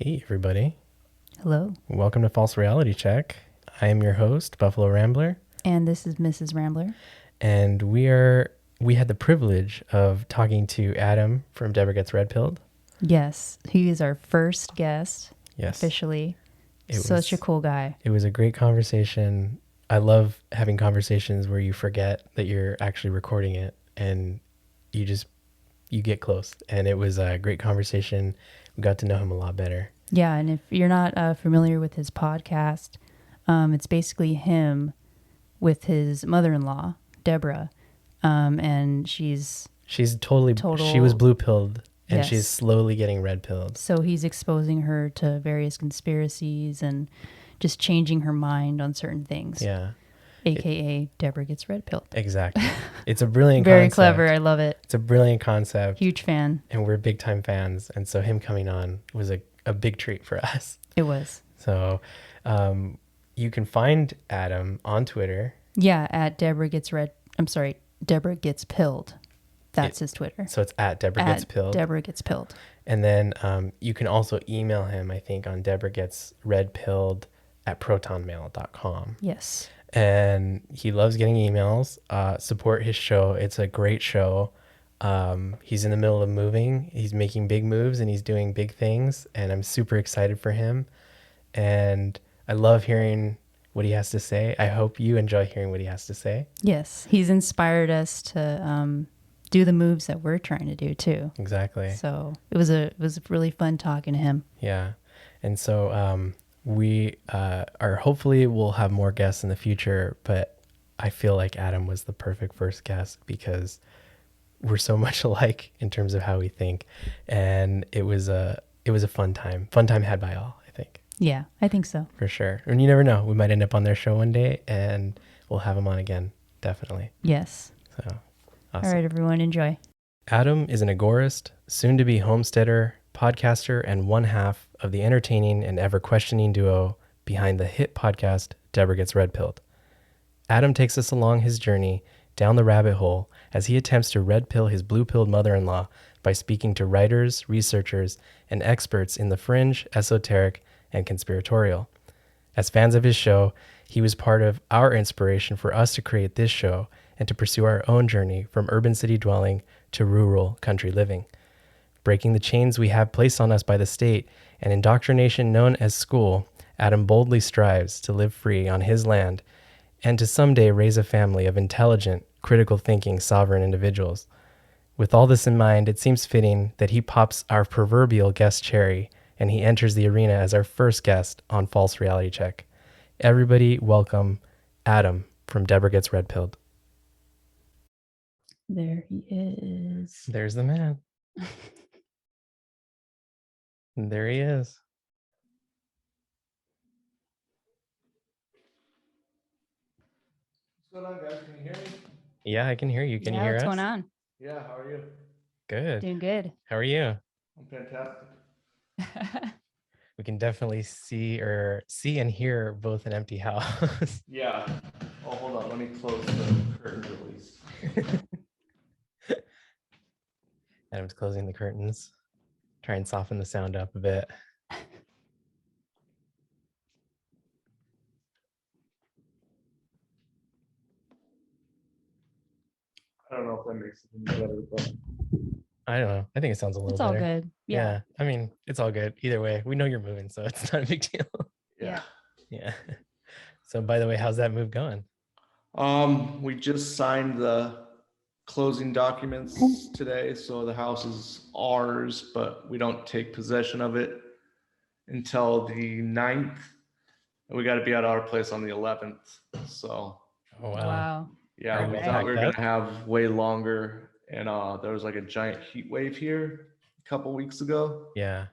Hey, everybody. Hello. Welcome to False Reality Check. I am your host, Buffalo Rambler, And this is Mrs. Rambler. and we had the privilege of talking to Adam from Debra Gets Red Pilled. Yes, he is our first guest Yes. officially. It Such a was cool guy. it was a great conversation. I love having conversations where you forget that you're actually recording it and you get close. And it was a great conversation. We got to know him a lot better. Yeah, and if you're not familiar with his podcast, it's basically him with his mother-in-law, Debra, and she's She's she was blue pilled and she's Yes. slowly getting red pilled. So he's exposing her to various conspiracies and just changing her mind on certain things. Yeah. AKA Debra Gets Red Pilled. Exactly. It's a brilliant Very concept. clever. I love it. It's a brilliant concept. Huge fan. And we're big time fans. And so him coming on was a big treat for us. It was. So you can find Adam on Twitter. Yeah, at Debra Gets Pilled. That's his Twitter. So it's at Debra Gets Pilled. Debra Gets Pilled. And then you can also email him, I think, on debragetsredpilled@protonmail.com. Yes. And he loves getting emails. Support his show. It's a great show. He's in the middle of moving. He's making big moves and he's doing big things. And I'm super excited for him. And I love hearing what he has to say. I hope you enjoy hearing what he has to say. Yes. He's inspired us to do the moves that we're trying to do too. Exactly. So it was really fun talking to him. Yeah. And so we are hopefully we'll have more guests in the future, but I feel like Adam was the perfect first guest because we're so much alike in terms of how we think. And it was a fun time had by all, I think. Yeah, I think so. For sure. And you never know, we might end up on their show one day and we'll have him on again. Definitely. Yes. So awesome. All right, everyone, enjoy. Adam is an agorist, soon-to-be homesteader, podcaster, and one half of the entertaining and ever-questioning duo behind the hit podcast Debra Gets Red Pilled. Adam takes us along his journey down the rabbit hole as he attempts to red pill his blue-pilled mother-in-law by speaking to writers, researchers, and experts in the fringe, esoteric, and conspiratorial. As fans of his show, he was part of our inspiration for us to create this show and to pursue our own journey from urban city dwelling to rural country living. Breaking the chains we have placed on us by the state and indoctrination known as school, Adam boldly strives to live free on his land and to someday raise a family of intelligent, critical thinking, sovereign individuals. With all this in mind, it seems fitting that he pops our proverbial guest cherry and he enters the arena as our first guest on False Reality Check. Everybody welcome Adam from Debra Gets Red Pilled. There he is. There's the man. There he is. What's going on, guys? Can you hear me? Yeah, I can hear you. Can you hear us? What's going on? Yeah, how are you? Good. Doing good. How are you? I'm fantastic. We can definitely see and hear both an empty house. Yeah. Oh, hold on. Let me close the curtains at least. Adam's closing the curtains. Try and soften the sound up a bit. I don't know if that makes it any better, but I don't know. I think it sounds a little It's all better. good. Yeah. I mean, it's all good. Either way, we know you're moving, so it's not a big deal. yeah. Yeah. So by the way, how's that move going? We just signed the closing documents today, so the house is ours, but we don't take possession of it until the 9th. We got to be at our place on the 11th. So Oh Wow. yeah, we Okay. thought we were Packed gonna have way longer, and there was like a giant heat wave here a couple weeks ago, Yeah.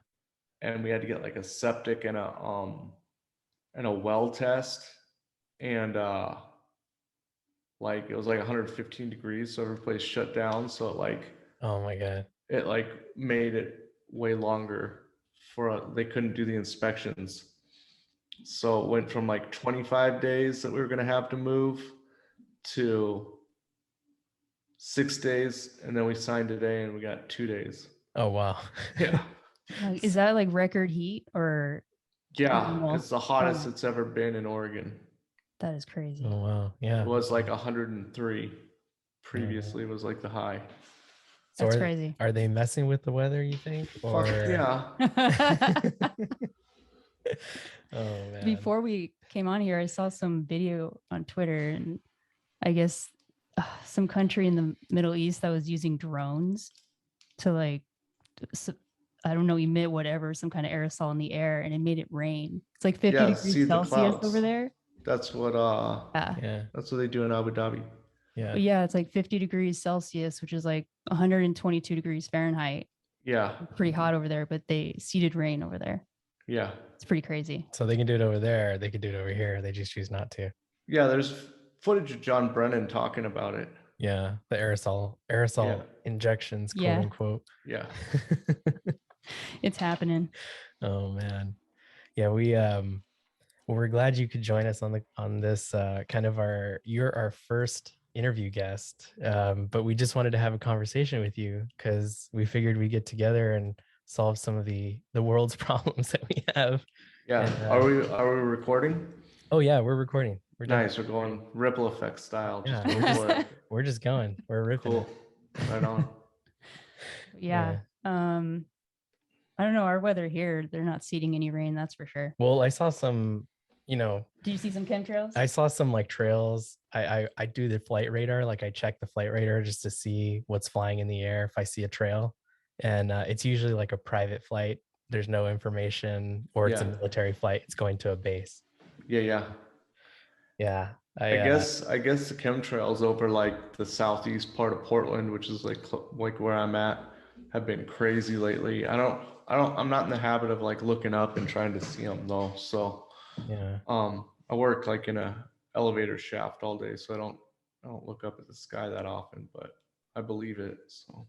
and we had to get like a septic and a well test, and like it was like 115 degrees, so every place shut down. So Oh my God. it like made it way longer they couldn't do the inspections. So it went from like 25 days that we were gonna have to move to 6 days, and then we signed today and we got 2 days. Oh wow. Yeah. Like, is that like record heat or Yeah, normal? it's the hottest Oh, it's ever been in Oregon. that is crazy. Oh wow. It Yeah. was like 103. Oh, man. Previously was like the high. So That's crazy. are they messing with the weather, you think? Fuck Or yeah. oh man. Before we came on here, I saw some video on Twitter, and I guess some country in the Middle East that was using drones to like, I don't know, emit whatever, some kind of aerosol in the air, and it made it rain. It's like 50 Yeah, degrees see the Celsius over clouds. there. That's what Yeah. Yeah. that's what they do in Abu Dhabi. Yeah. But yeah, it's like 50 degrees Celsius, which is like 122 degrees Fahrenheit. Yeah. Pretty hot over there, but they seeded rain over there. Yeah. It's pretty crazy. So they can do it over there. They could do it over here. They just choose not to. Yeah, there's footage of John Brennan talking about it. Yeah. The aerosol Yeah. injections, quote Yeah. unquote. Yeah. It's happening. Oh man. Yeah, well, we're glad you could join us on this kind of you're our first interview guest. But we just wanted to have a conversation with you because we figured we'd get together and solve some of the world's problems that we have. Yeah. And, Are we recording? oh yeah, we're recording. We're done. Nice. We're going ripple effect style. Yeah, Just go for it. we're just going. We're ripping Cool. Right on. Yeah. I don't know. Our weather here, they're not seeding any rain, that's for sure. Well, I saw some, Did you see some chemtrails? I saw some like trails. I do the flight radar, like I check the flight radar just to see what's flying in the air if I see a trail, and it's usually like a private flight. There's no information, or it's a military flight. It's going to a base. Yeah. Yeah, I guess the chemtrails over like the southeast part of Portland, which is like where I'm at, have been crazy lately. I'm not in the habit of like looking up and trying to see them though. So yeah. I work like in a elevator shaft all day, so I don't look up at the sky that often, but I believe it. So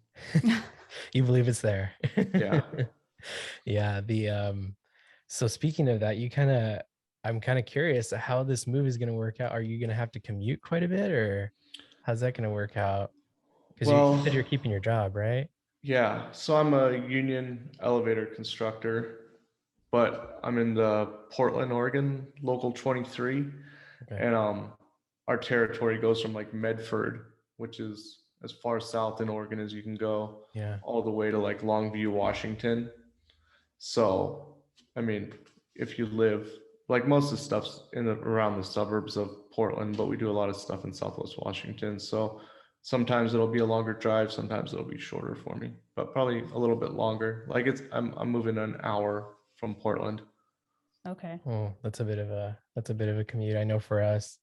You believe it's there. yeah. Yeah. So speaking of that, I'm kind of curious how this move is going to work out. Are you going to have to commute quite a bit, or how's that going to work out? Because you said you're keeping your job, right? Yeah. So I'm a union elevator constructor, but I'm in the Portland, Oregon, local 23. Okay. And our territory goes from like Medford, which is as far south in Oregon as you can go, Yeah. all the way to like Longview, Washington. So, I mean, if you live like most of the stuff's around the suburbs of Portland, but we do a lot of stuff in Southwest Washington. So sometimes it'll be a longer drive, sometimes it'll be shorter for me, but probably a little bit longer. Like I'm moving an hour from Portland. Okay. Oh, that's a bit of a commute. I know for us,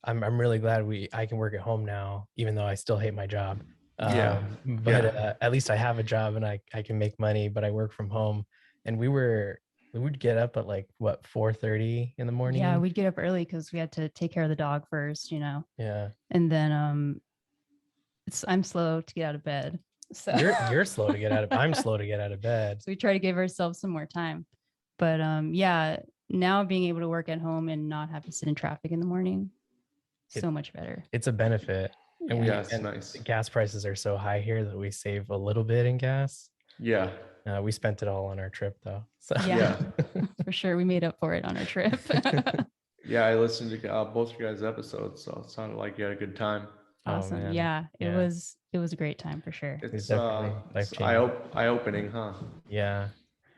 I'm really glad I can work at home now, even though I still hate my job. But at least I have a job and I can make money, but I work from home. And we would get up at like what, 4:30 in the morning. Yeah, we'd get up early because we had to take care of the dog first, Yeah. And then I'm slow to get out of bed. So you're slow to get out of I'm slow to get out of bed. So we try to give ourselves some more time. But yeah, now being able to work at home and not have to sit in traffic in the morning, so much better. It's a benefit. And it's nice. Gas prices are so high here that we save a little bit in gas. Yeah. We spent it all on our trip though. So yeah. For sure. We made up for it on our trip. Yeah, I listened to both of you guys' episodes, so it sounded like you had a good time. Awesome. Oh, yeah, it was a great time for sure. It's definitely eye-opening, huh? Yeah.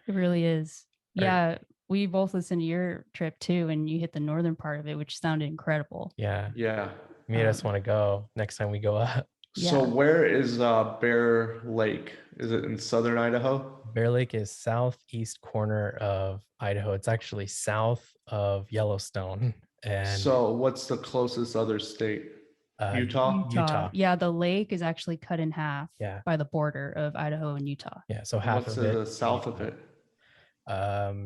It really is. Yeah, we both listened to your trip too, and you hit the northern part of it, which sounded incredible. Yeah. Yeah. Made us want to go next time we go up. So where is Bear Lake? Is it in southern Idaho? Bear Lake is southeast corner of Idaho. It's actually south of Yellowstone. And so what's the closest other state? Utah. Yeah, the lake is actually cut in half by the border of Idaho and Utah. Yeah, so half of it. What's south of it?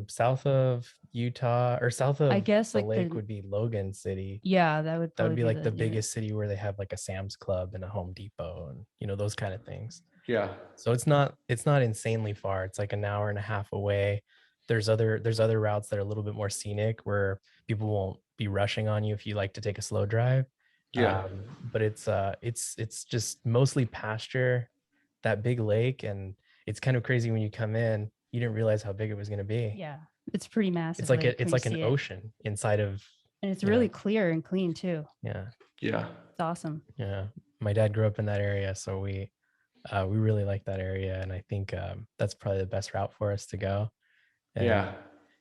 South of Utah, or south of, I guess, the like lake would be Logan City. Yeah, that would be like the biggest city where they have like a Sam's Club and a Home Depot and those kind of things. Yeah. So it's not insanely far. It's like an hour and a half away. There's other routes that are a little bit more scenic where people won't be rushing on you if you like to take a slow drive. Yeah. But it's just mostly pasture, that big lake, and it's kind of crazy when you come in. you didn't realize how big it was going to be. Yeah, it's pretty massive. It's like when it's you like an see it. ocean inside of, And it's you really know, clear and clean too. yeah. Yeah. It's awesome. Yeah. My dad grew up in that area, so we really like that area, and I think that's probably the best route for us to go. And Yeah.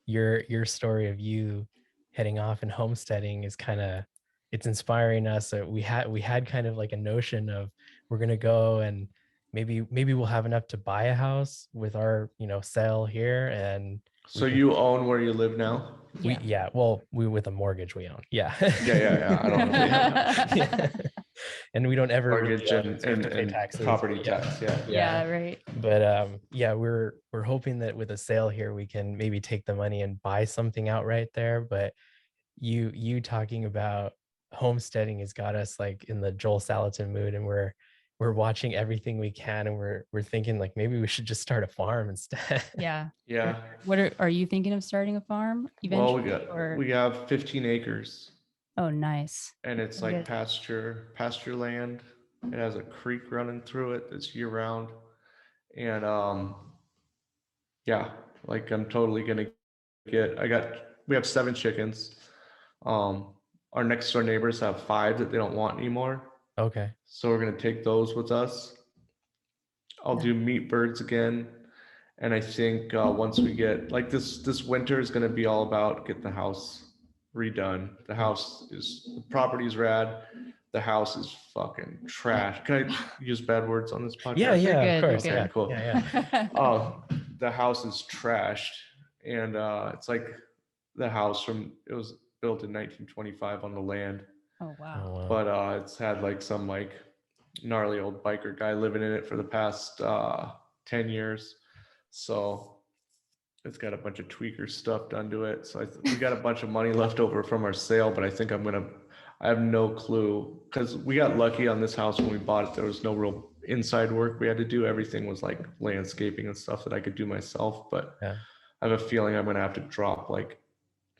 your story of you heading off and homesteading is kind of, it's inspiring us. We had kind of like a notion of, we're gonna go and maybe we'll have enough to buy a house with our, sale here, and So you own where you live now? we with a mortgage we own. Yeah. Yeah. I don't know. Yeah. And we don't ever really Mortgage own it, so we have to pay and taxes. property Yeah. tax. Yeah. Yeah, right. But we're hoping that with a sale here we can maybe take the money and buy something outright there. But you talking about homesteading has got us like in the Joel Salatin mood, and we're watching everything we can, and we're thinking like maybe we should just start a farm instead. Yeah. Yeah. What are you thinking of starting a farm eventually? Well, we have 15 acres. Oh, nice. And it's Very like good. pasture land. It has a creek running through it that's year round. And yeah, like I'm totally gonna we have 7 chickens. Our next door neighbors have 5 that they don't want anymore. Okay. So we're gonna take those with us. I'll do meat birds again. And I think once we get like this winter is gonna be all about getting the house redone. The property's rad. The house is fucking trash. Can I use bad words on this podcast? Yeah, You're of good, course. you're Yeah, good. cool. Yeah. The house is trashed, and it's like the house it was built in 1925 on the land, Oh, wow. Oh, wow. but it's had like some like gnarly old biker guy living in it for the past 10 years. So it's got a bunch of tweaker stuff done to it. So we got a bunch of money left over from our sale, but I think I have no clue, because we got lucky on this house when we bought it. There was no real inside work we had to do. Everything was like landscaping and stuff that I could do myself. But Yeah. I have a feeling I'm going to have to drop like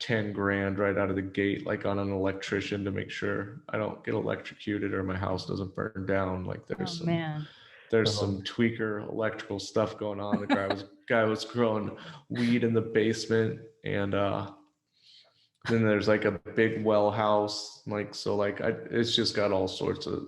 10 grand right out of the gate, like on an electrician, to make sure I don't get electrocuted or my house doesn't burn down. Like there's some tweaker electrical stuff going on. The guy was growing weed in the basement, and then there's like a big well house, like so like it's just got all sorts of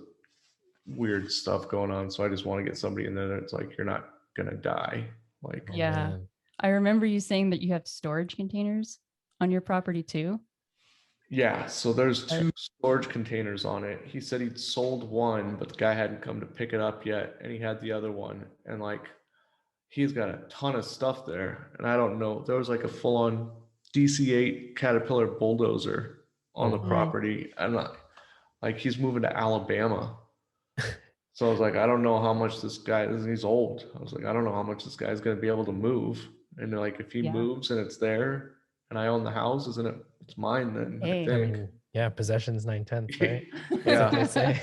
weird stuff going on. So I just want to get somebody in there that's like, you're not gonna die. Like Yeah. Man. I remember you saying that you have storage containers on your property too. Yeah, so there's 2 storage containers on it. He said he'd sold one, but the guy hadn't come to pick it up yet, and he had the other one. And like he's got a ton of stuff there, and I don't know. There was like a full-on DC-8 Caterpillar bulldozer on the property. I'm not like, he's moving to Alabama. So I was like, I don't know how much this guy is. He's old. I was like, I don't know how much this guy's going to be able to move. And they're like, if he moves and it's there and I own the house, isn't it? It's mine then. I think. I mean, yeah, possession's 9/10, right? Yeah. They say.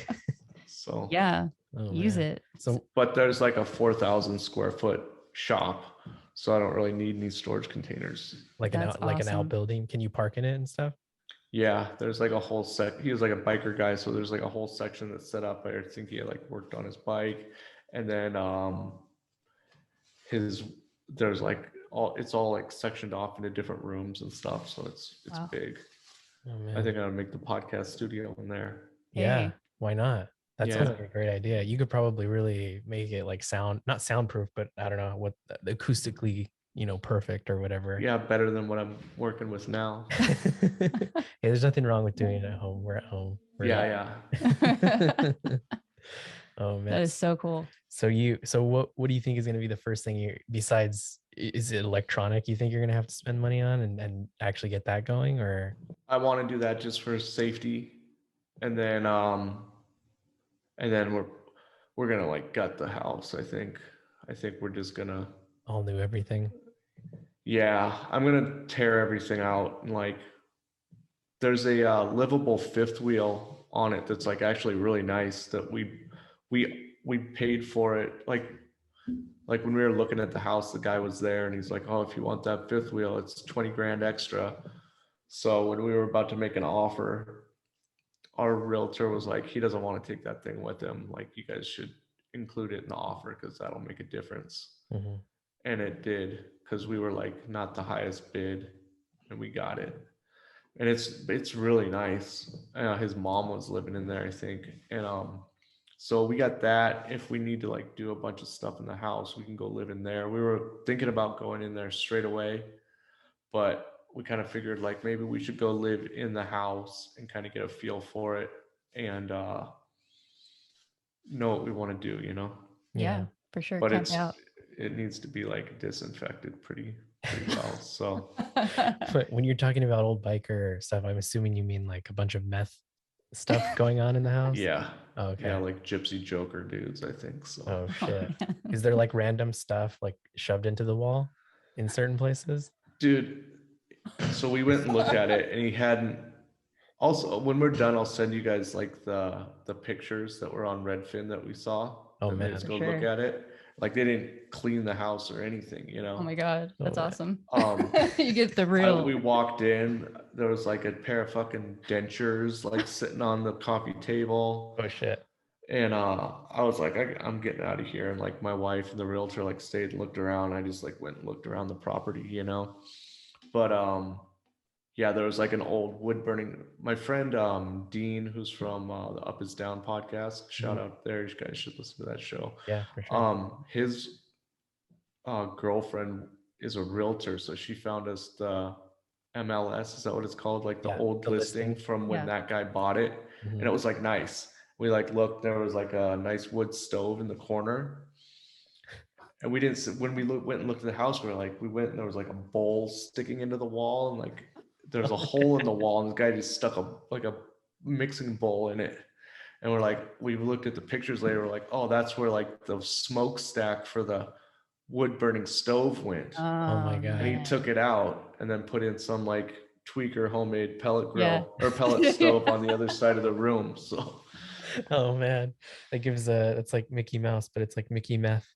So yeah, use it. So, but there's like a 4,000 square foot shop, so I don't really need any storage containers. Like an outbuilding. Can you park in it and stuff? Yeah, there's like a whole he was like a biker guy, so there's like a whole section that's set up. I think he had like worked on his bike, and then there's like it's all like sectioned off into different rooms and stuff, so it's big. Oh, man. I think I would make the podcast studio in there. Yeah, why not? That sounds like a great idea. You could probably really make it like not soundproof, but I don't know, what acoustically, perfect or whatever. Yeah, better than what I'm working with now. Hey, there's nothing wrong with doing it at home. We're at home. Yeah. Oh man, that is so cool. So what do you think is going to be the first thing besides, is it electronic, you think you're going to have to spend money on and actually get that going? Or I want to do that just for safety, and then we're gonna like gut the house. I think we're just gonna all new everything. Yeah, I'm gonna tear everything out, and like there's a livable fifth wheel on it that's like actually really nice, that we paid for it. Like when we were looking at the house, the guy was there and he's like, oh, if you want that fifth wheel, it's 20 grand extra. So when we were about to make an offer, our realtor was like, he doesn't want to take that thing with him. Like, you guys should include it in the offer because that'll make a difference. Mm-hmm. And it did. because we were like not the highest bid, and we got it. And it's really nice. His mom was living in there, I think, and so we got that. If we need to like do a bunch of stuff in the house, we can go live in there. We were thinking about going in there straight away, but we kind of figured like maybe we should go live in the house and kind of get a feel for it and know what we want to do, you know. Yeah, for sure. But Camp out. it needs to be like disinfected pretty well. So But when you're talking about old biker stuff, I'm assuming you mean like a bunch of meth stuff going on in the house. yeah. Oh, okay. Yeah, like gypsy Joker dudes, I think. So Oh shit. man. Is there like random stuff like shoved into the wall in certain places? dude, so we went and looked at it, and he hadn't. Also, when we're done, I'll send you guys like the pictures that were on Redfin that we saw. Oh, that made man. us For go sure. look at it. Like they didn't clean the house or anything, you know. Oh my god, that's Oh, man. awesome. Um, You get the real. we walked in. There was like a pair of fucking dentures like sitting on the coffee table. Oh shit. And I was like, I'm getting out of here. And like my wife and the realtor like stayed and looked around. I just like went and looked around the property, you know. But yeah, there was like an old wood burning. My friend Dean, who's from the Up Is Down podcast, shout out there. You guys should listen to that show. Yeah, for sure. His girlfriend is a realtor, so she found us the MLS. Is that what it's called? Like the Yeah, old the listing listing. from when Yeah. that guy bought it, Mhm. and it was like nice. We like looked. There was like a nice wood stove in the corner, and we didn't. When we went and looked at the house, we were like, we went and there was like a bowl sticking into the wall, and like there's a hole in the wall, and the guy just stuck a mixing bowl in it. And we're like, we looked at the pictures later. We're like, oh, that's where like the smokestack for the wood burning stove went. Oh my God. And he man. took it out and then put in some like tweaker homemade pellet Yeah. grill or pellet stove on the other side of the room. So Oh man. That gives it's like Mickey Mouse, but it's like Mickey Meth.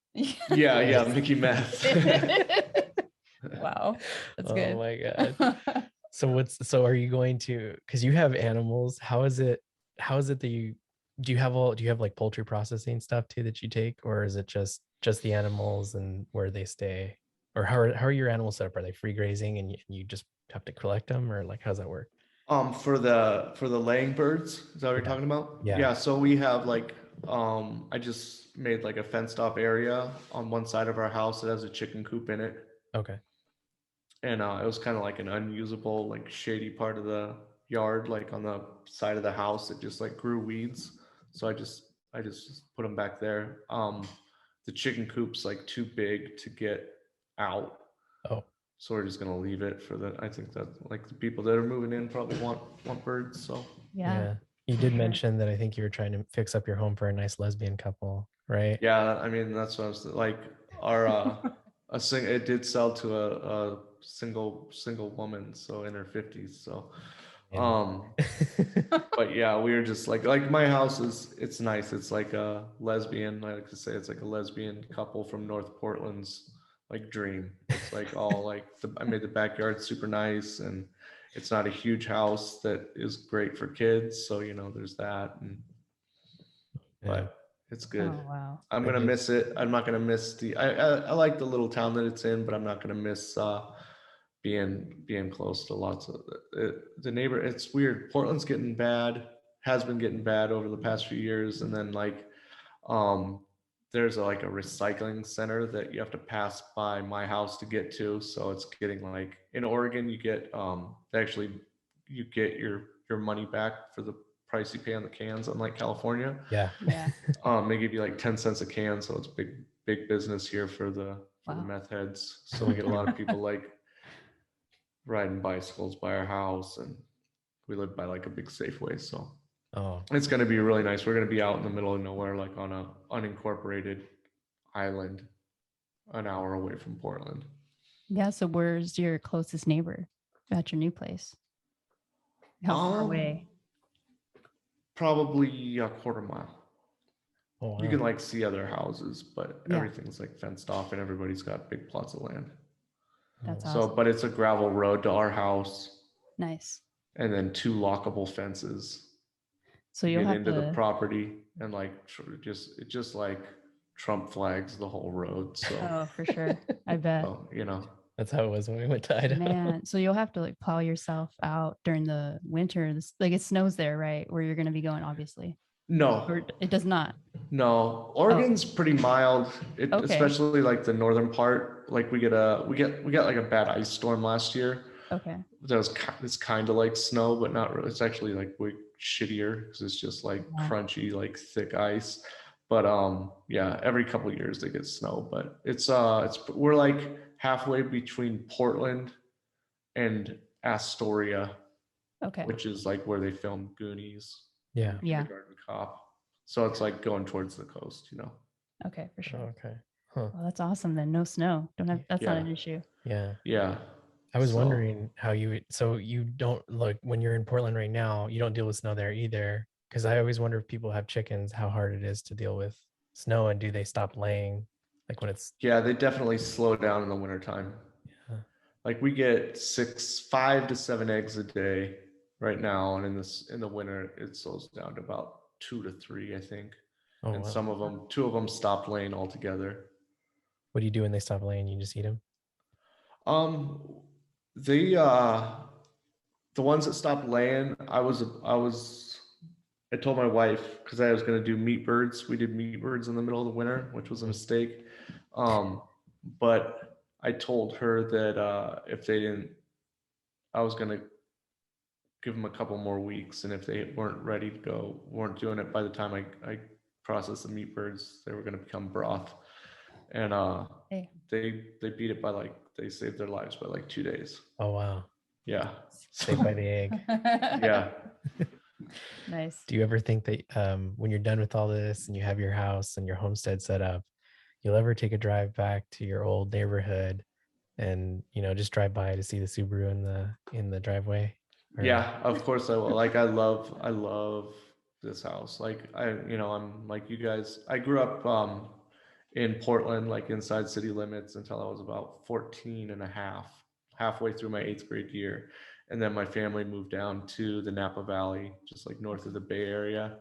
yeah, Mickey Meth. Wow, that's Oh good. my God. So are you going to, because you have animals, how is it that you do you have like poultry processing stuff too that you take, or is it just the animals and where they stay? Or how are your animals set up? Are they free grazing and you just have to collect them, or like how's that work? For the laying birds, is that what you're Yeah. talking about? Yeah. So we have like I just made like a fenced off area on one side of our house that has a chicken coop in it. Okay. And it was kind of like an unusable, like shady part of the yard, like on the side of the house that just like grew weeds. So I just put them back there. The chicken coop's like too big to get out, Oh, so we're just gonna leave it for the. I think that like the people that are moving in probably want birds. So Yeah. You did sure. mention that I think you were trying to fix up your home for a nice lesbian couple, right? yeah, I mean that's what I was like. Our it did sell to a single woman, so in her 50s. So but yeah, we were just like my house it's nice. It's like a lesbian, I like to say it's like a lesbian couple from North Portland's like dream. It's like all like I made the backyard super nice, and it's not a huge house that is great for kids. So, you know, there's that. And Yeah. but it's good. Oh wow. I'm That gonna is- miss it. I'm not gonna miss I like the little town that it's in, but I'm not gonna miss being close to lots of the neighbor. It's weird. Portland's getting bad, has been getting bad over the past few years, and then like there's like a recycling center that you have to pass by my house to get to. So it's getting like in Oregon, you get actually you get your money back for the price you pay on the cans, unlike California. Yeah. Yeah. They give you like 10 cents a can, so it's big business here for the Wow. meth heads. So we get a lot of people like riding bicycles by our house, and we live by like a big Safeway, so Oh, it's going to be really nice. We're going to be out in the middle of nowhere, like on a unincorporated island, an hour away from Portland. Yeah. So where's your closest neighbor at your new place? How far away? Probably a quarter mile. oh wow. You can like see other houses, but Yeah. everything's like fenced off, and everybody's got big plots of land. That's Oh, So, awesome. but it's a gravel road to our house, Nice. and then 2 lockable fences So to you'll get have into the to. property, and like it just like Trump flags the whole road. So, Oh, for sure. I bet. so, you know, That's how it was when we went to Idaho. Man, so you'll have to like plow yourself out during the winter. Like it snows there, right? Where you're going to be going, obviously. No, Or it does not. no. Oregon's pretty mild, Okay. especially like the northern part. Like we got like a bad ice storm last year. Okay. That was it's kind of like snow, but not really. It's actually like way shittier because it's just like Yeah. crunchy, like thick ice. But yeah, every couple of years they get snow. But it's we're like halfway between Portland and Astoria, Okay. which is like where they filmed Goonies. Yeah. and Yeah. Kindergarten Cop. So it's like going towards the coast, you know. Okay, for sure. Oh, okay. Huh. Well, that's awesome then. No snow. Don't have that's not Yeah. an issue. Yeah. Yeah. I was So- wondering how so you don't look when you're in Portland right now, you don't deal with snow there either. Because I always wonder if people have chickens, how hard it is to deal with snow, and do they stop laying like when it's Yeah, they definitely slow down in the wintertime. Yeah. Like we get 5 to 7 eggs a day right now, and in the winter it slows down to about 2 to 3, I think. Oh, And wow. 2 of them stop laying altogether. What do you do when they stop laying? You just eat them? They the ones that stopped laying, I told my wife because I was going to do meat birds. We did meat birds in the middle of the winter, which was a mistake. But I told her that if they didn't, I was going to give them a couple more weeks, and if they weren't ready to go, weren't doing it by the time I processed the meat birds, they were going to become broth. And Hey. they beat it by like they saved their lives by like 2 days. Oh, wow. Yeah. Saved by the egg. Yeah. Nice. Do you ever think that when you're done with all this and you have your house and your homestead set up, you'll ever take a drive back to your old neighborhood and, you know, just drive by to see the Subaru in the driveway? Or- Yeah, of course I will. Like I love this house. Like I'm like you guys. I grew up in Portland, like inside city limits until I was about 14 and a half, halfway through my 8th grade year. And then my family moved down to the Napa Valley, just like north of the Bay Area.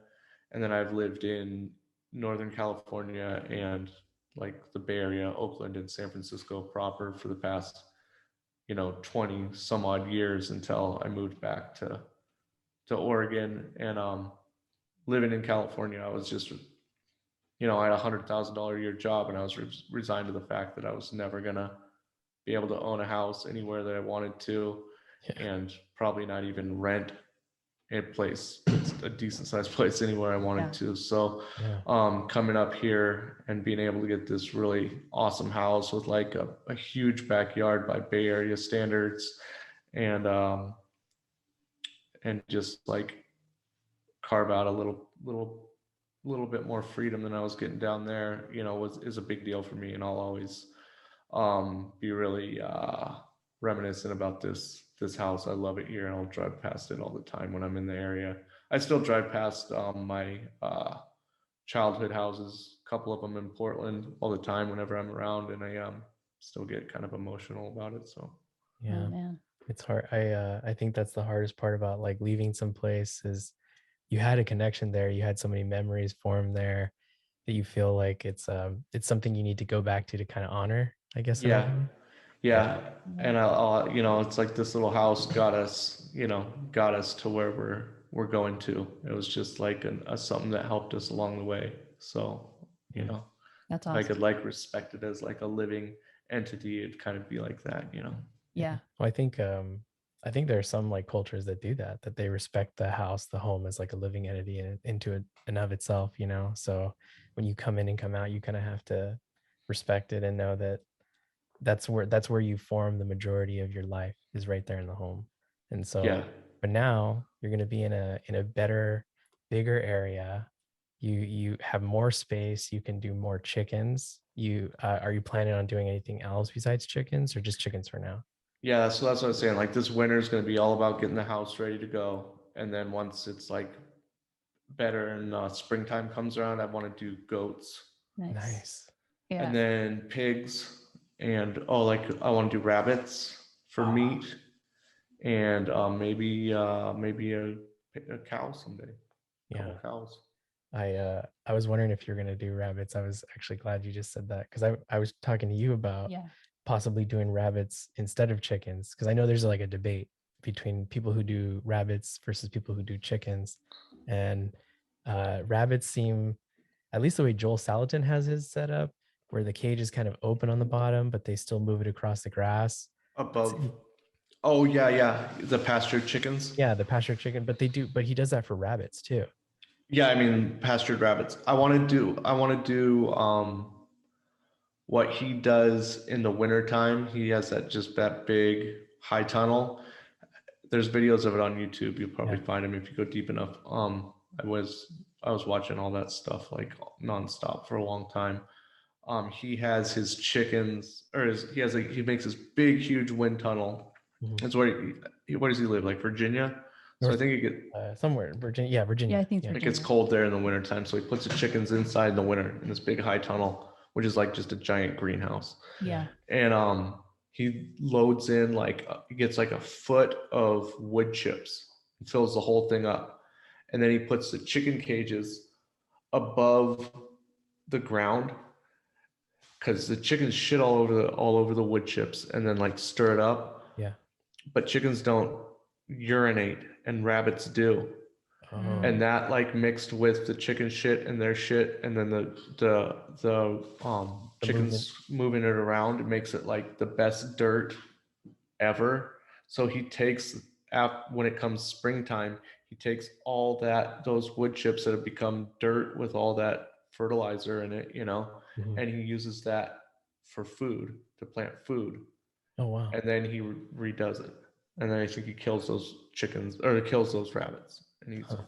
And then I've lived in Northern California and like the Bay Area, Oakland and San Francisco proper for the past 20 some odd years until I moved back to Oregon. And living in California, I was just I had $100,000 a year job, and I was resigned to the fact that I was never gonna be able to own a house anywhere that I wanted to, and probably not even rent a place, a decent sized place anywhere I wanted to. So coming up here and being able to get this really awesome house with like a huge backyard by Bay Area standards, and just like carve out a little bit more freedom than I was getting down there, is a big deal for me. And I'll always be really reminiscent about this house. I love it here, and I'll drive past it all the time when I'm in the area. I still drive past my childhood houses, a couple of them in Portland, all the time whenever I'm around, and I still get kind of emotional about it. So yeah, Oh, man. it's hard. I think that's the hardest part about like leaving some place is you had a connection there, you had so many memories formed there that you feel like it's something you need to go back to kind of honor, I guess. Yeah. And I'll it's like this little house got us to where we're going to. It was just like something that helped us along the way. So, That's if awesome. I could like respect it as like a living entity, it'd kind of be like that. Yeah. Well, I think there are some like cultures that do that they respect the house, the home as like a living entity into it and of itself, so when you come in and come out, you kind of have to respect it and know that that's where you form the majority of your life is right there in the home. And so but now you're going to be in a better, bigger area. You have more space, you can do more chickens. Are you planning on doing anything else besides chickens, or just chickens for now? Yeah, so that's what I was saying. Like this winter is going to be all about getting the house ready to go, and then once it's like better and springtime comes around, I want to do goats. Nice. Yeah. And then pigs, and like I want to do rabbits for meat, and maybe a cow someday. Yeah. Couple cows. I was wondering if you're going to do rabbits. I was actually glad you just said that, because I was talking to you about possibly doing rabbits instead of chickens, because I know there's like a debate between people who do rabbits versus people who do chickens, and rabbits seem, at least the way Joel Salatin has his set up, where the cage is kind of open on the bottom, but they still move it across the grass. Above. Oh yeah, the pastured chickens. Yeah, the pasture chicken, but he does that for rabbits too. Yeah, I mean pastured rabbits. I want to do what he does in the wintertime. He has that big high tunnel. There's videos of it on YouTube. You'll probably find them if you go deep enough. I was watching all that stuff like nonstop for a long time. He has his chickens, or he makes this big, huge wind tunnel. That's where does he live? Like Virginia? So I think he get somewhere in Virginia. Yeah, Virginia. Yeah, I think it gets cold there in the wintertime. So he puts the chickens inside in the winter in this big high tunnel, which is like just a giant greenhouse. Yeah. And he loads in he gets like a foot of wood chips and fills the whole thing up. And then he puts the chicken cages above the ground, because the chickens shit all over the wood chips and then like stir it up. Yeah. But chickens don't urinate and rabbits do. Oh. And that like mixed with the chicken shit and their shit, and then the chickens moving it around, it makes it like the best dirt ever. So he takes, when it comes springtime, he takes all those wood chips that have become dirt with all that fertilizer in it, and he uses that for food, to plant food. Oh wow. And then he redoes it. And then I think he kills those chickens, or kills those rabbits, and eats them.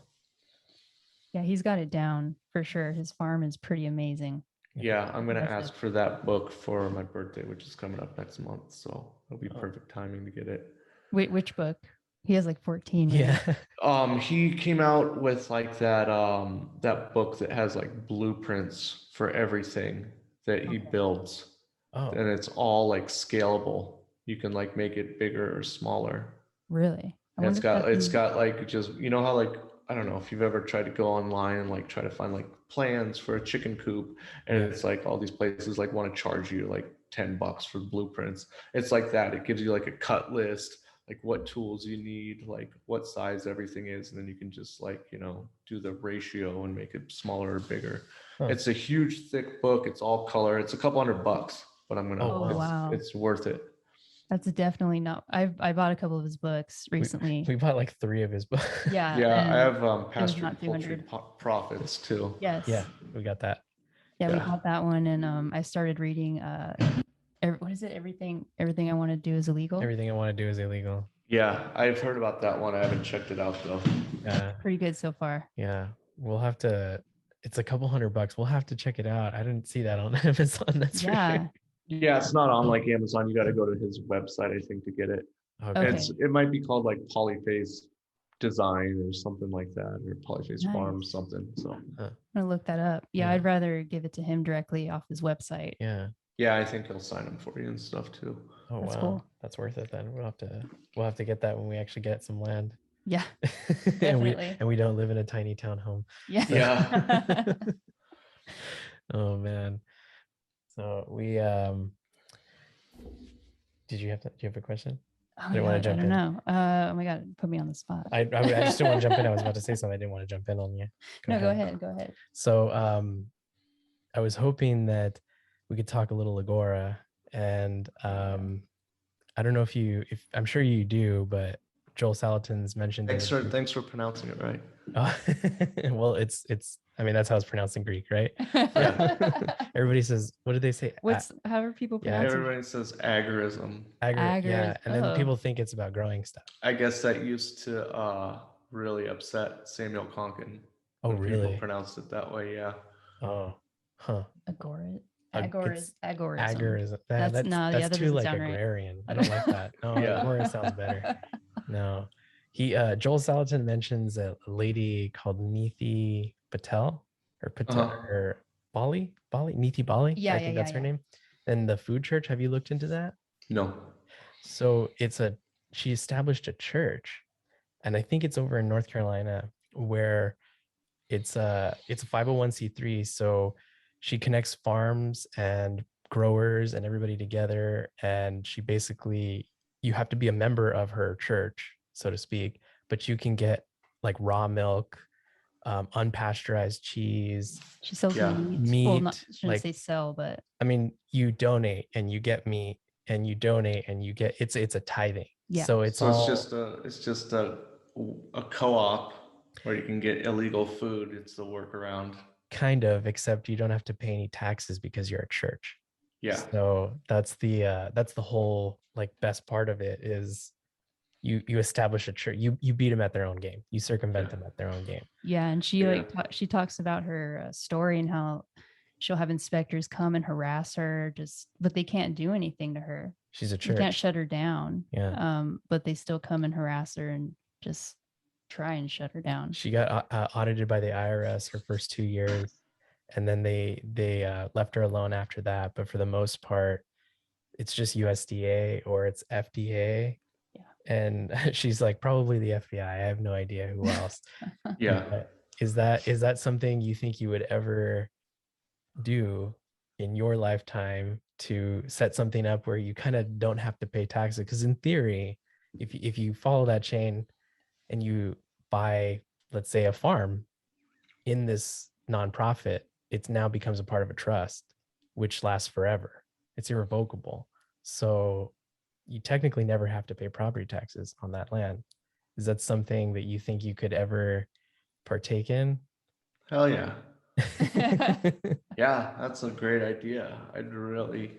Yeah, he's got it down for sure. His farm is pretty amazing. Yeah, I'm gonna ask for that book for my birthday, which is coming up next month. So it'll be perfect timing to get it. Wait, which book? He has like 14. Yeah. He came out with like that book that has like blueprints for everything that he builds. Oh. And it's all like scalable. You can like make it bigger or smaller. Really? It's got like, just, how like, I don't know if you've ever tried to go online and like try to find like plans for a chicken coop, and it's like all these places like want to charge you like $10 for blueprints. It's like that. It gives you like a cut list, like what tools you need, like what size everything is, and then you can just like, do the ratio and make it smaller or bigger. It's a huge thick book. It's all color. It's a couple $100, but it's worth it. That's definitely not. I bought a couple of his books recently. We bought like 3 of his books. Yeah. Yeah, I have Pastured Poultry Profits too. Yes. Yeah, we got that. Yeah, we bought that one, and I started reading. What is it? Everything I want to do is illegal. Everything I want to do is illegal. Yeah, I've heard about that one. I haven't checked it out though. Yeah. Pretty good so far. Yeah, we'll have to. It's a couple $100. We'll have to check it out. I didn't see that on Amazon. That's for sure. Yeah, it's not on like Amazon. You got to go to his website, I think, to get it. Okay. It might be called like Polyphase Design or something like that, or Polyphase Farm something. So I'm gonna look that up. Yeah, I'd rather give it to him directly off his website. Yeah, I think he'll sign them for you and stuff too. Oh, that's wow. Cool. That's worth it then. We'll have to get that when we actually get some land. Yeah, and we don't live in a tiny townhome. Yeah. Oh man. So we do you have a question? Oh, I don't know. Oh my God, put me on the spot. I just didn't want to jump in. I was about to say something. I didn't want to jump in on you. Go ahead. So I was hoping that we could talk a little Agora, and I don't know if I'm sure you do, but Joel Salatin's mentioned. Thanks for pronouncing it right. Well, it's I mean, that's how it's pronounced in Greek, right? Everybody says, what did they say? However people pronounce it. Everybody says agorism. Yeah, and then people think it's about growing stuff. I guess that used to really upset Samuel Konkin. Oh, really? People pronounced it that way, yeah. Oh, huh. Agorism. That's too like agrarian. Right. I don't like that. No, Agorist sounds better. No. Joel Salatin mentions a lady called Neethi Patel or Bali, Neethi Bali. Yeah, I think that's her name. And the food church. Have you looked into that? No. So she established a church, and I think it's over in North Carolina, where it's a 501c3. So she connects farms and growers and everybody together. And she basically, you have to be a member of her church, so to speak, but you can get like raw milk, unpasteurized cheese, She sells Yeah. meat. Well, not meat. shouldn't Like, say sell, but I mean, you donate and you get meat, and you donate and you get, it's a tithing. yeah. So it's So all it's just a co-op where you can get illegal food. It's the workaround. kind of, except you don't have to pay any taxes because you're a church. Yeah. So that's the whole like best part of it is you establish a church. You beat them at their own game. You circumvent Yeah. them at their own game. Yeah, and she Yeah. like she talks about her story and how she'll have inspectors come and harass her, but they can't do anything to her. She's a You can't church. shut her down. Yeah. But they still come and harass her and just try and shut her down. She got audited by the IRS her first 2 years, and then they left her alone after that. But for the most part, it's just USDA or it's FDA. Yeah. And she's like, probably the FBI. I have no idea who else. Yeah. But is that something you think you would ever do in your lifetime, to set something up where you kind of don't have to pay taxes? Because in theory, if you follow that chain and you buy, let's say, a farm in this nonprofit, it now becomes a part of a trust, which lasts forever. It's irrevocable. So you technically never have to pay property taxes on that land. Is that something that you think you could ever partake in? Hell yeah. Yeah, that's a great idea. I'd really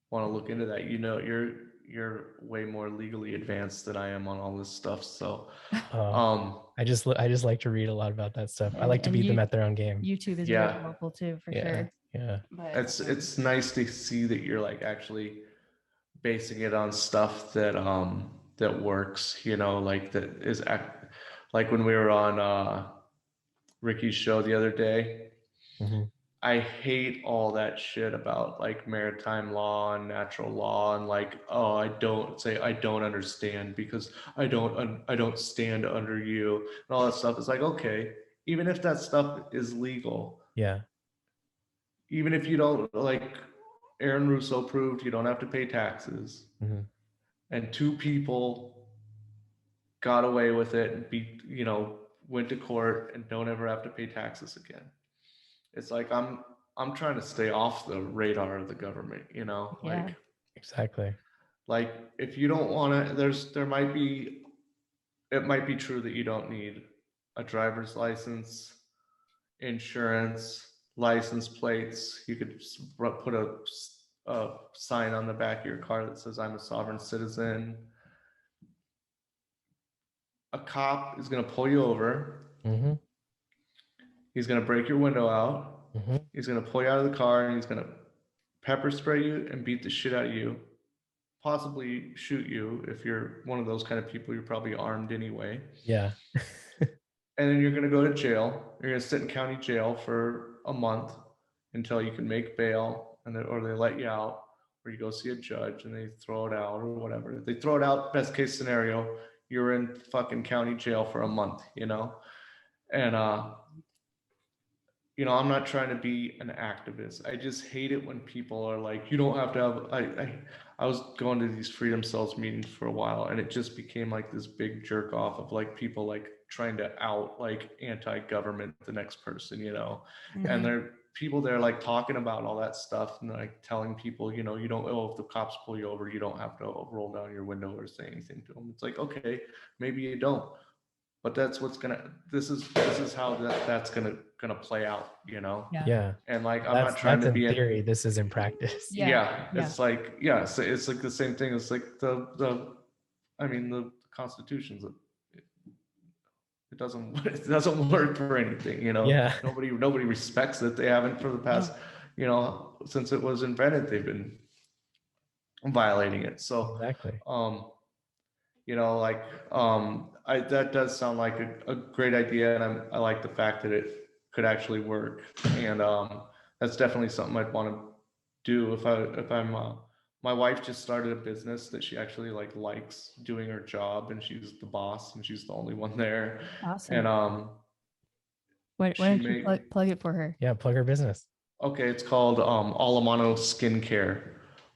want to look into that. You know, you're way more legally advanced than I am on all this stuff. So, I just like to read a lot about that stuff. I like to And beat them at their own game. YouTube is Yeah. very helpful too, for Yeah, sure. yeah. But it's nice to see that you're like actually basing it on stuff that that works, you know, like that is like when we were on Ricky's show the other day. Mhm. I hate all that shit about like maritime law and natural law and like, oh, I don't understand because I don't stand under you and all that stuff. It's like, okay, even if that stuff is legal, Yeah. even if you don't, like Aaron Russo proved, you don't have to pay taxes, Mhm. and two people got away with it and went to court and don't ever have to pay taxes again. It's like I'm trying to stay off the radar of the government, you know? Yeah. Exactly. Like if you don't want to, it might be true that you don't need a driver's license, insurance, license plates. You could put a sign on the back of your car that says I'm a sovereign citizen. A cop is going to pull you over. Mm-hmm. He's going to break your window out. Mm-hmm. He's going to pull you out of the car and he's going to pepper spray you and beat the shit out of you. Possibly shoot you. If you're one of those kind of people, you're probably armed anyway. Yeah. And then you're going to go to jail. You're going to sit in county jail for a month until you can make bail, or they let you out, or you go see a judge and they throw it out or whatever. If they throw it out, best case scenario, you're in fucking county jail for a month, you know? And I'm not trying to be an activist. I just hate it when people are like, you don't have to have. I was going to these Freedom Cells meetings for a while, and it just became like this big jerk off of like people like trying to out like anti-government the next person, you know. And there are people there like talking about all that stuff and like telling people, you know, you don't if the cops pull you over, you don't have to roll down your window or say anything to them. It's like, okay, maybe you don't. But that's this is how that's gonna play out, you know? Yeah. And like, I'm not trying that's to in be theory. This is in practice. yeah. It's like, yeah, so it's like the same thing. It's like the Constitution's it doesn't work for anything, you know? Yeah. Nobody respects it. They haven't for the past, since it was invented, they've been violating it. So, Exactly. that does sound like a great idea, and I like the fact that it could actually work, and that's definitely something I'd want to do if I'm my wife just started a business that she actually likes doing her job, and she's the boss and she's the only one there. Awesome. And why don't you plug it for her? Yeah, plug her business. Okay, it's called Alamano Skincare.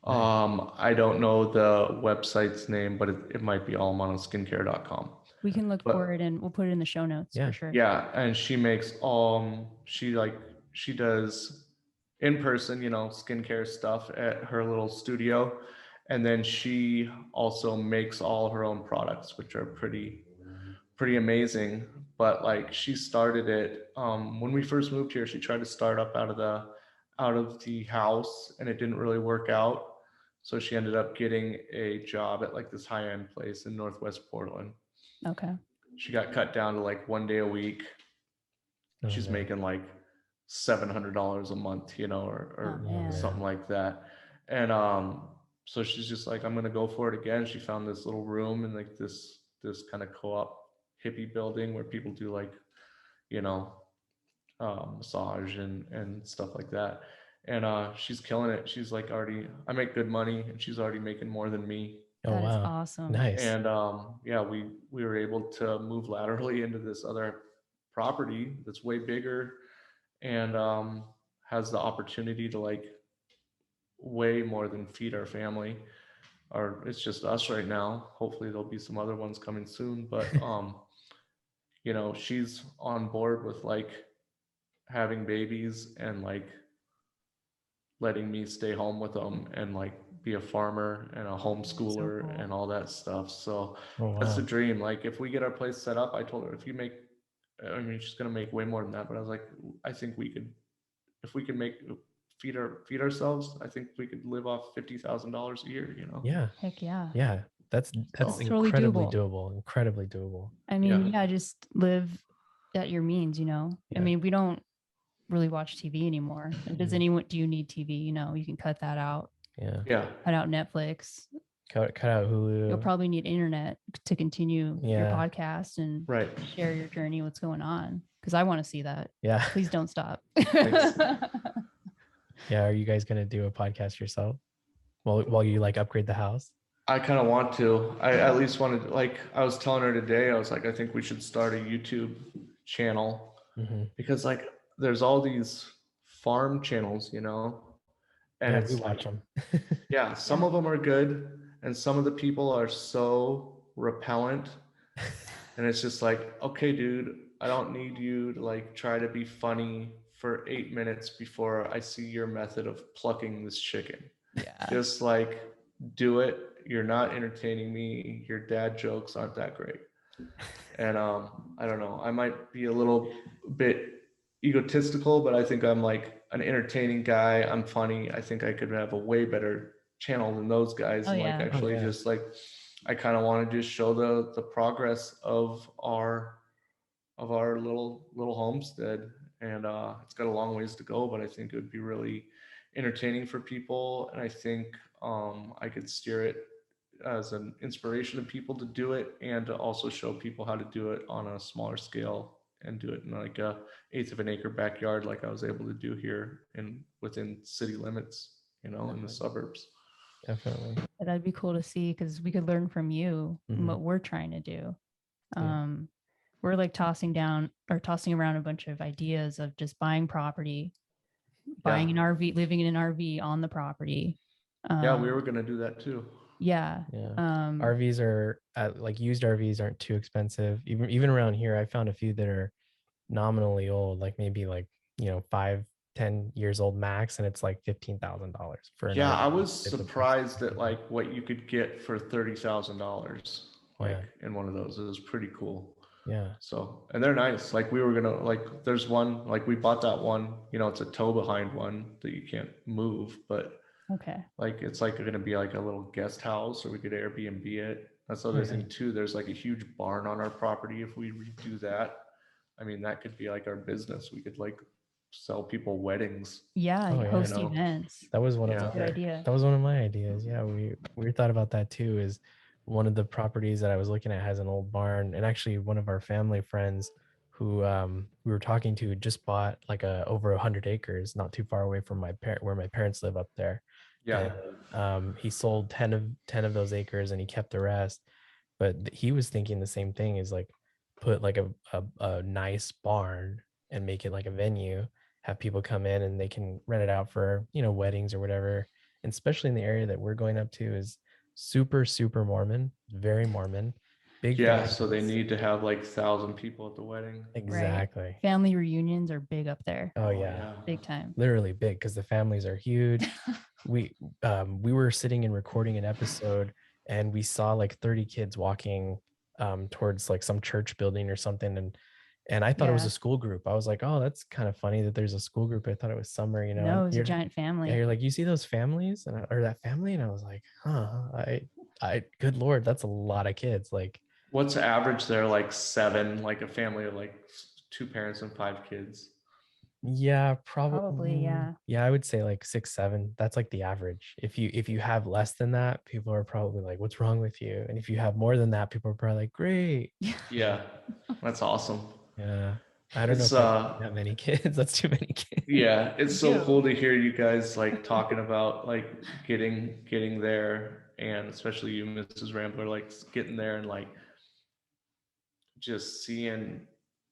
Nice. I don't know the website's name, but it might be alamanoskincare.com. We can look for But it and we'll put it in the show notes Yeah. for sure. yeah, and she makes she does in person, skincare stuff at her little studio, and then she also makes all her own products, which are pretty amazing. But like she started it when we first moved here. She tried to start up out of the house, and it didn't really work out. So she ended up getting a job at like this high end place in Northwest Portland. Okay. She got cut down to like 1 day a week. Oh, She's no. making like $700 a month, Oh or man. something like that. And so she's just like, I'm gonna go for it again. She found this little room in like this kind of co-op hippie building where people do like, you know, massage and stuff like that. And she's killing it. She's like already, I make good money, and she's already making more than me. Oh, That is wow. awesome. Nice. And yeah, we were able to move laterally into this other property that's way bigger, and has the opportunity to like way more than feed our family. Or it's just us right now. Hopefully there'll be some other ones coming soon. But she's on board with like having babies and like letting me stay home with them and like be a farmer and a homeschooler cool. and all that stuff. So Oh, that's the wow. dream. Like if we get our place set up, I told her, if you make, I mean, she's gonna make way more than that, but I was like, I think we could, if we can make feed ourselves, I think we could live off $50,000 a year. Yeah. Heck yeah. Yeah. That's It's totally incredibly doable. doable. Incredibly doable. I mean, Yeah. yeah, just live at your means, I Yeah. mean, we don't really watch TV anymore. Does Mhm. anyone, do you need TV? You can cut that out, Yeah. Yeah. cut out Netflix. Cut out Hulu. You'll probably need internet to continue your Yeah. podcast and Right. share your journey, what's going on. Because I want to see that. Yeah. Please don't stop. Yeah. Are you guys gonna do a podcast yourself while you like upgrade the house? I kind of want to. I at least wanted, like, I was telling her today, I was like, I think we should start a YouTube channel, Mhm. because like there's all these farm channels, and Yeah, we it's watch like, them. yeah, some of them are good, and some of the people are so repellent, and it's just like, okay, dude, I don't need you to like try to be funny for 8 minutes before I see your method of plucking this chicken. Yeah. Just like do it. You're not entertaining me. Your dad jokes aren't that great. And I don't know. I might be a little bit egotistical, but I think I'm like an entertaining guy. I'm funny. I think I could have a way better channel than those guys. Oh, And like yeah. actually yeah. just like I kind of want to just show the progress of our little homestead. And it's got a long ways to go, but I think it would be really entertaining for people. And I think I could steer it as an inspiration to people to do it, and to also show people how to do it on a smaller scale and do it in like a eighth of an acre backyard, like I was able to do here in within city limits, in the suburbs. Definitely. That'd be cool to see because we could learn from you Mhm. what we're trying to do. Yeah. We're like tossing around a bunch of ideas of just buying property, buying an RV, living in an RV on the property. Yeah, we were gonna do that too. Yeah. Yeah. RVs are like used RVs aren't too expensive. Even around here, I found a few that are nominally old, like maybe like 5-10 years old max, and it's like $15,000 for an Yeah, RV. I was It's a surprised at like what you could get for $30,000, like in one of those. It was pretty cool. Yeah. So, and they're nice. Like we were gonna, like, there's one, like we bought that one, it's a tow behind one that you can't move, but Okay. like it's like gonna be like a little guest house, or we could Airbnb it. That's the other yeah. thing too. There's like a huge barn on our property. If we redo that, I mean, that could be like our business. We could like sell people weddings. Yeah. Oh, yeah. Host You know? events. That was one Yeah. of Good idea. that was one of my ideas. Yeah, we thought about that too. Is one of the properties that I was looking at has an old barn, and actually one of our family friends who we were talking to just bought like over 100 acres, not too far away from where my parents live up there. Yeah. And he sold 10 of those acres, and he kept the rest. But he was thinking the same thing, is like put like a nice barn and make it like a venue, have people come in and they can rent it out for, weddings or whatever. And especially in the area that we're going up to is super, super Mormon, very Mormon, big Yeah, so they families. need to have like 1,000 people at the wedding. Exactly. Right. Family reunions are big up there. Oh yeah. Big time. Literally big, because the families are huge. we were sitting and recording an episode, and we saw like 30 kids walking towards like some church building or something, and I thought it was Yeah. a school group. I was like, oh, that's kind of funny that there's a school group. I thought it was summer, No, and it was a giant family. yeah, you're like, you see those families or that family, and I was like, I good Lord, that's a lot of kids. Like, What's the average there? Like 7, like a family of like 2 parents and 5 kids. yeah, Probably, yeah. Yeah, I would say like 6, 7. That's like the average. If you have less than that, people are probably like, what's wrong with you? And if you have more than that, people are probably like, great. Yeah, that's awesome. Yeah. I don't know It's if I have that many kids. That's too many kids. yeah, it's so cool to hear you guys like talking about like getting there, and especially you, Mrs. Rambler, like getting there and like just seeing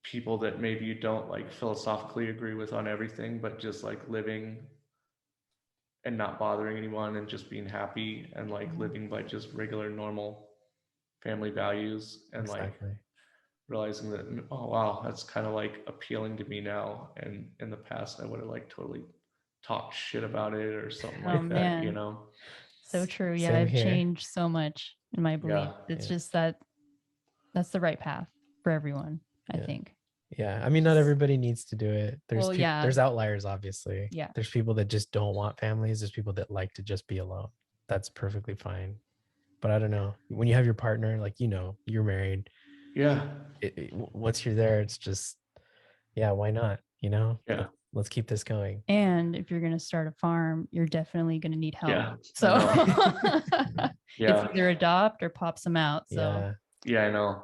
people that maybe you don't like philosophically agree with on everything, but just like living and not bothering anyone and just being happy and like living by just regular normal family values, and Exactly. like realizing that, oh wow, that's kind of like appealing to me now, and in the past I would have like totally talked shit about it or something like that, man. you know. So true. Yeah, Same I've here. changed so much in my belief. It's just that's the right path for everyone, I think. Yeah, I mean, not everybody needs to do it. There's there's outliers, obviously. Yeah. There's people that just don't want families. There's people that like to just be alone. That's perfectly fine. But I don't know. When you have your partner, like, you're married. Yeah. Once you're there, it's just, yeah, why not? Yeah. Let's keep this going. And if you're going to start a farm, you're definitely going to need help. Yeah. So Yeah. it's either adopt or pop some out. So yeah, I know.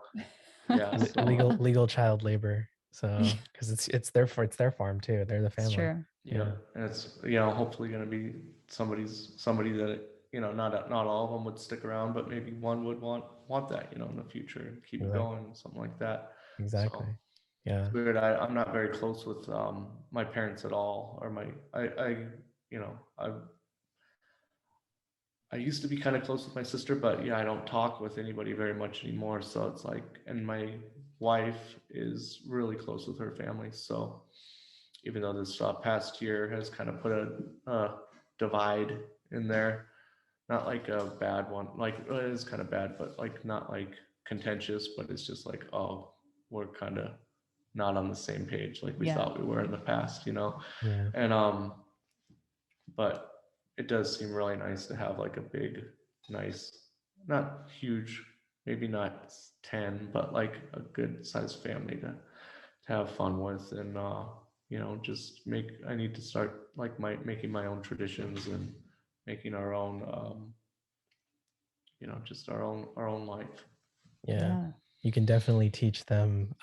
Yeah. So. legal child labor. So because it's their farm too. They're the family. It's true. Yeah. And it's hopefully going to be somebody that not all of them would stick around, but maybe one would want that in the future and keep it going, something like that. Exactly. So, yeah. it's weird. I'm not very close with my parents at all, or I used to be kind of close with my sister, but I don't talk with anybody very much anymore. So it's like, and my wife is really close with her family. So even though this past year has kind of put a divide in there, not like a bad one, like it is kind of bad, but like not like contentious, but it's just like, oh, we're kind of not on the same page like we thought we were in the past, and but it does seem really nice to have like a big, nice, not huge, maybe not 10, but like a good sized family to have fun with, and just I need to start like making my own traditions and making our own just our own life. Yeah. You can definitely teach them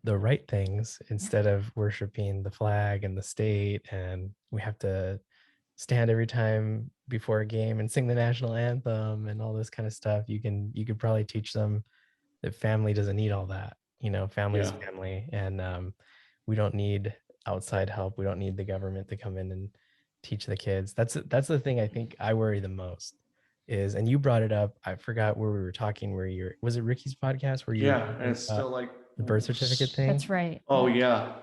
the right things instead of worshiping the flag and the state, and we have to stand every time before a game and sing the national anthem and all this kind of stuff. You could probably teach them that family doesn't need all that. Family is family, and we don't need outside help. We don't need the government to come in and teach the kids. That's the thing I think I worry the most is, and you brought it up, I forgot where we were talking, was it Ricky's podcast where you and it's still like the birth certificate thing? That's right. Oh yeah.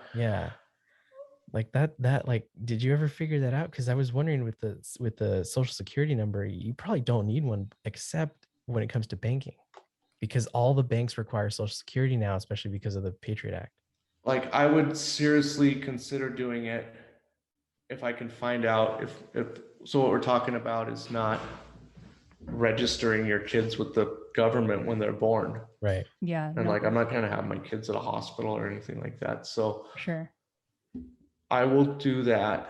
Like that like, did you ever figure that out? Because I was wondering with the social security number, you probably don't need one except when it comes to banking, because all the banks require social security now, especially because of the Patriot Act. Like, I would seriously consider doing it if I can find out if so what we're talking about is not registering your kids with the government when they're born. Right. Yeah. And like, I'm not going to have my kids at a hospital or anything like that. So sure. I will do that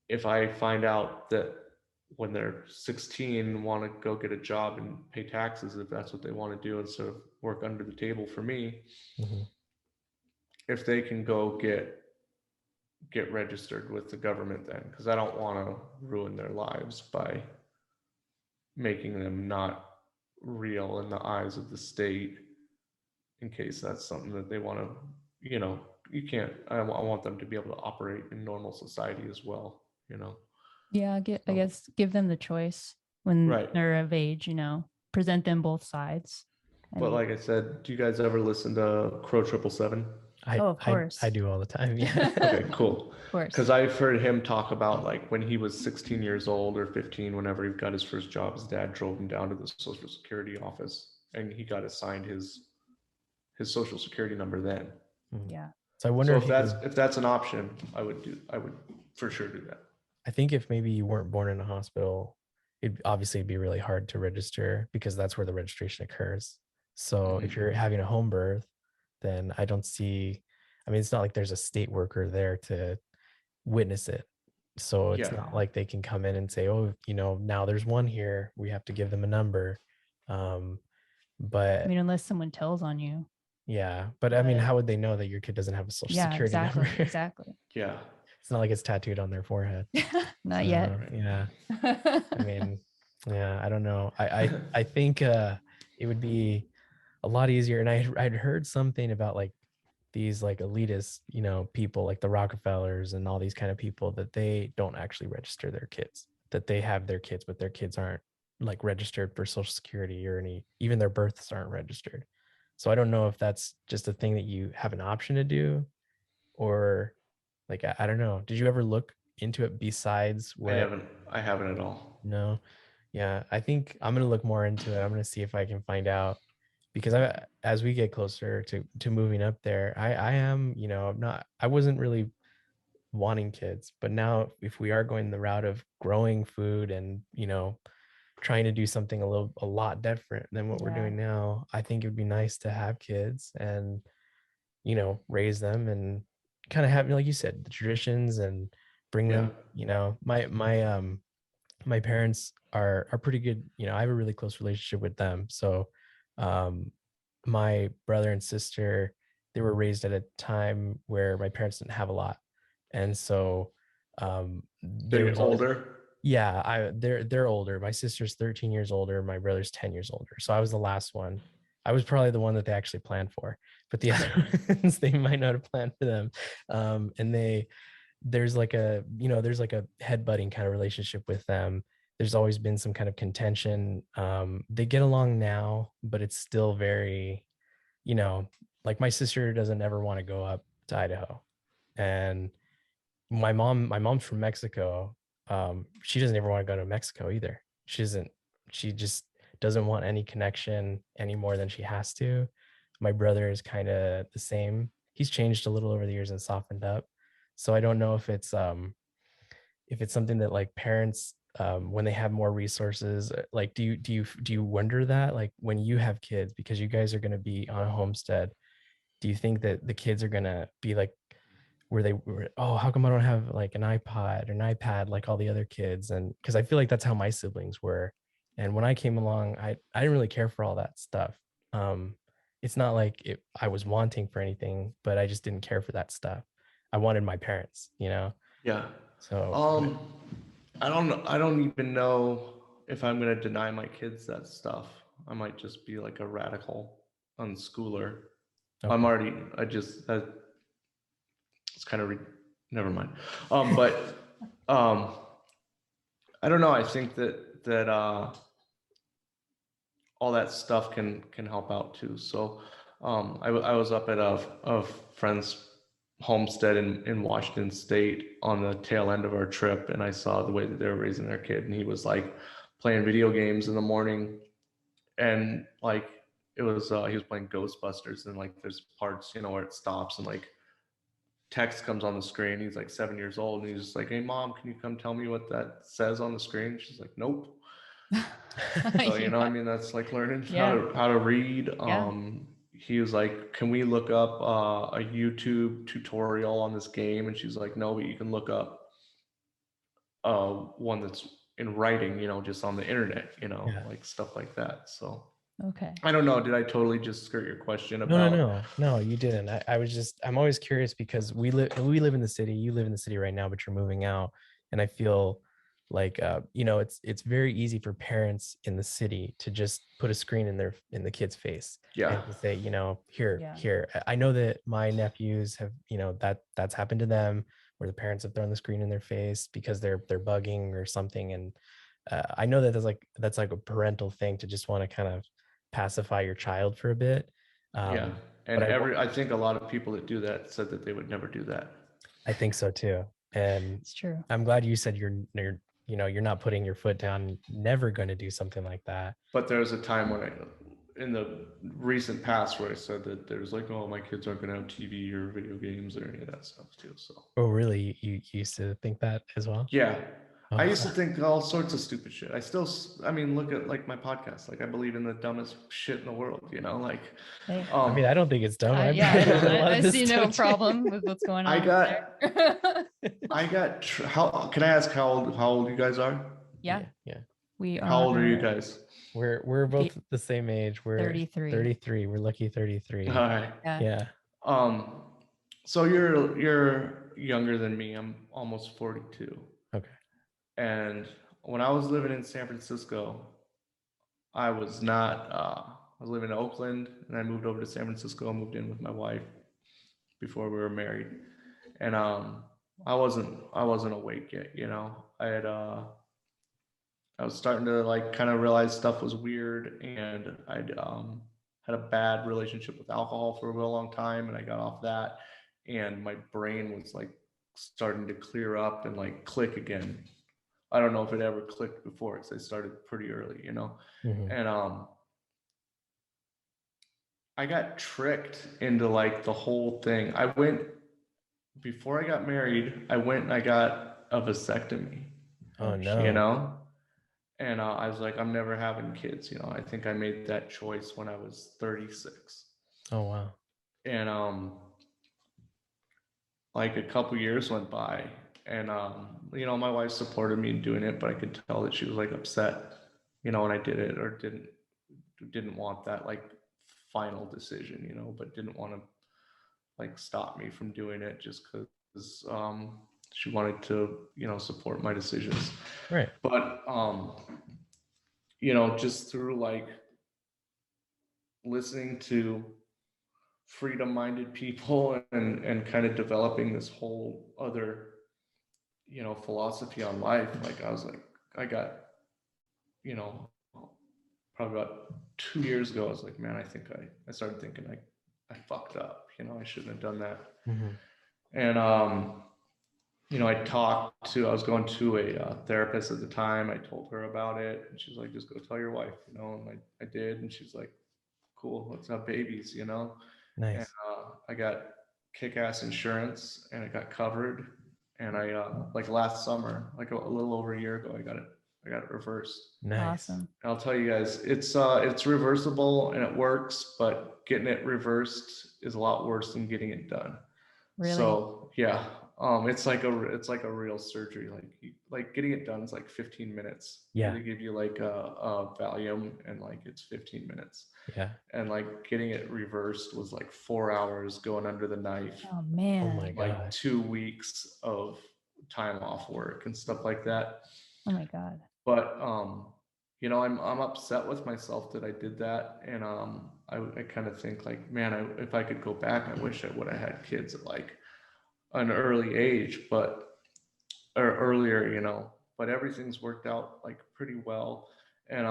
if I find out that when they're 16 want to go get a job and pay taxes, if that's what they want to do instead of work under the table for me. Mm-hmm. If they can go get registered with the government then, because I don't want to ruin their lives by making them not real in the eyes of the state, in case that's something that they want to you can't. I want them to be able to operate in normal society as well. Yeah, I So, guess give them the choice when right. they're of age, present them both sides. But like I said, do you guys ever listen to Crow 777? Of course. I do all the time. Yeah. Okay, cool. Of course. Because I've heard him talk about like when he was 16 years old or 15, whenever he got his first job, his dad drove him down to the Social Security office and he got assigned his Social Security number then. Yeah. So I wonder if that's an option, I would for sure do that. I think if maybe you weren't born in a hospital, it'd obviously be really hard to register because that's where the registration occurs. So if you're having a home birth, then I don't see, I mean, it's not like there's a state worker there to witness it. So it's not like they can come in and say, oh, now there's one here. We have to give them a number. But I mean, unless someone tells on you. Yeah. But I mean, how would they know that your kid doesn't have a social security number? Exactly. Yeah. It's not like it's tattooed on their forehead. Not yet. Yeah. I mean, yeah, I don't know. I think it would be a lot easier. And I'd heard something about like these like elitist, people like the Rockefellers and all these kind of people that they don't actually register their kids, that they have their kids, but their kids aren't like registered for social security or even their births aren't registered. So I don't know if that's just a thing that you have an option to do or like, I don't know. Did you ever look into it besides what? I haven't at all. No. Yeah. I think I'm going to look more into it. I'm going to see if I can find out because as we get closer to moving up there, I am, I wasn't really wanting kids, but now if we are going the route of growing food and, trying to do something a lot different than what we're doing now, I think it would be nice to have kids and, raise them and kind of have, like you said, the traditions and bring them, my parents are pretty good. I have a really close relationship with them. So, my brother and sister, they were raised at a time where my parents didn't have a lot. And so, they were older. Yeah, they're older. My sister's 13 years older. My brother's 10 years older. So I was the last one. I was probably the one that they actually planned for, but the other ones, they might not have planned for them. And there's like a headbutting kind of relationship with them. There's always been some kind of contention. They get along now, but it's still very, like my sister doesn't ever want to go up to Idaho. And my mom's from Mexico. She doesn't ever want to go to Mexico either. She just doesn't want any connection any more than she has to. My brother is kind of the same. He's changed a little over the years and softened up. So I don't know if it's something that like parents, when they have more resources, like do you wonder that like when you have kids, because you guys are going to be on a homestead, do you think that the kids are going to be like oh, how come I don't have like an iPod or an iPad like all the other kids? And because I feel like that's how my siblings were. And when I came along, I didn't really care for all that stuff. It's not like I was wanting for anything, but I just didn't care for that stuff. I wanted my parents, Yeah. So I don't know. I don't even know if I'm going to deny my kids that stuff. I might just be like a radical unschooler. Okay. It's kind of, never mind. But I don't know. I think that all that stuff can help out too. So I was up at a friend's homestead in Washington State on the tail end of our trip, and I saw the way that they were raising their kid, and he was like playing video games in the morning, and like it was he was playing Ghostbusters, and like there's parts where it stops and like text comes on the screen. He's like 7 years old, and he's just like, "Hey mom, can you come tell me what that says on the screen?" She's like, "Nope." So I mean, that's like learning how to read. He was like, "Can we look up a YouTube tutorial on this game?" And she's like, "No, but you can look up one that's in writing, just on the internet, like stuff like that." So okay. I don't know. Did I totally just skirt your question about? No, you didn't. I'm always curious because we live in the city. You live in the city right now, but you're moving out, and I feel it's very easy for parents in the city to just put a screen in the kid's face and to say, here. I know that my nephews have, that's happened to them, where the parents have thrown the screen in their face because they're bugging or something. And I know that that's like a parental thing to just want to kind of pacify your child for a bit. And but I think a lot of people that do that said that they would never do that. I think so too. And It's true. I'm glad you said you're not putting your foot down, never going to do something like that. But there was a time when in the recent past, where I said that there's like, oh, my kids aren't going to have TV or video games or any of that stuff too. So. Oh, really? You used to think that as well? Yeah. Oh. I used to think all sorts of stupid shit. Look at like my podcast. Like, I believe in the dumbest shit in the world, like. Hey. I don't think it's dumb. I see no problem with what's going on. Can I ask how old you guys are? Yeah. We are. How old are you guys? We're both the same age. We're 33. We're lucky 33. All right. Yeah. So you're younger than me. I'm almost 42. Okay. And when I was living in San Francisco, I was living in Oakland, and I moved over to San Francisco. I moved in with my wife before we were married. And I wasn't awake yet, I was starting to like kind of realize stuff was weird, and I'd had a bad relationship with alcohol for a real long time, and I got off that, and my brain was like starting to clear up and like click again. I don't know if it ever clicked before, because I started pretty early, Mm-hmm. And I got tricked into like the whole thing. Before I got married, I went and I got a vasectomy. Oh no. And I was like, I'm never having kids. I think I made that choice when I was 36. Oh wow. And like a couple years went by, and my wife supported me in doing it, but I could tell that she was like upset, when I did it, or didn't want that like final decision, but didn't want to like stop me from doing it just because she wanted to support my decisions. Right. But just through like listening to freedom-minded people and kind of developing this whole other philosophy on life, like I was like, I got probably about 2 years ago, I was like, man, I started thinking I fucked up, I shouldn't have done that. Mm-hmm. And I was going to a therapist at the time. I told her about it, and she's like, just go tell your wife, and I did, and she's like, cool, let's have babies, Nice. And I got kick-ass insurance, and it got covered, and I like last summer, like a little over a year ago, I got it reversed. Nice. Awesome. And I'll tell you guys, it's reversible and it works, but getting it reversed is a lot worse than getting it done. Really? So yeah, it's like a real surgery. Like getting it done is like 15 minutes. Yeah. They give you like a Valium, and like it's 15 minutes. Yeah. And like getting it reversed was like 4 hours going under the knife. Oh man. Oh my God. Like 2 weeks of time off work and stuff like that. Oh my God. But I'm upset with myself that I did that, and I kind of think like, man, if I could go back, I wish I would have had kids at like an early age, or earlier, but everything's worked out like pretty well, and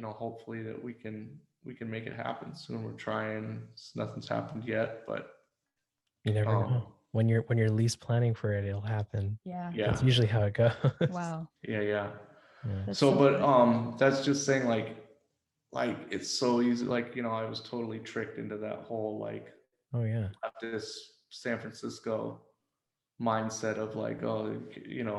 hopefully that we can make it happen soon. We're trying. Nothing's happened yet, but you never know. When you're least planning for it, it'll happen. Yeah. That's usually how it goes. Wow. Yeah. That's That's just saying like it's so easy. Like, I was totally tricked into that whole like, oh yeah, this San Francisco mindset of like, oh,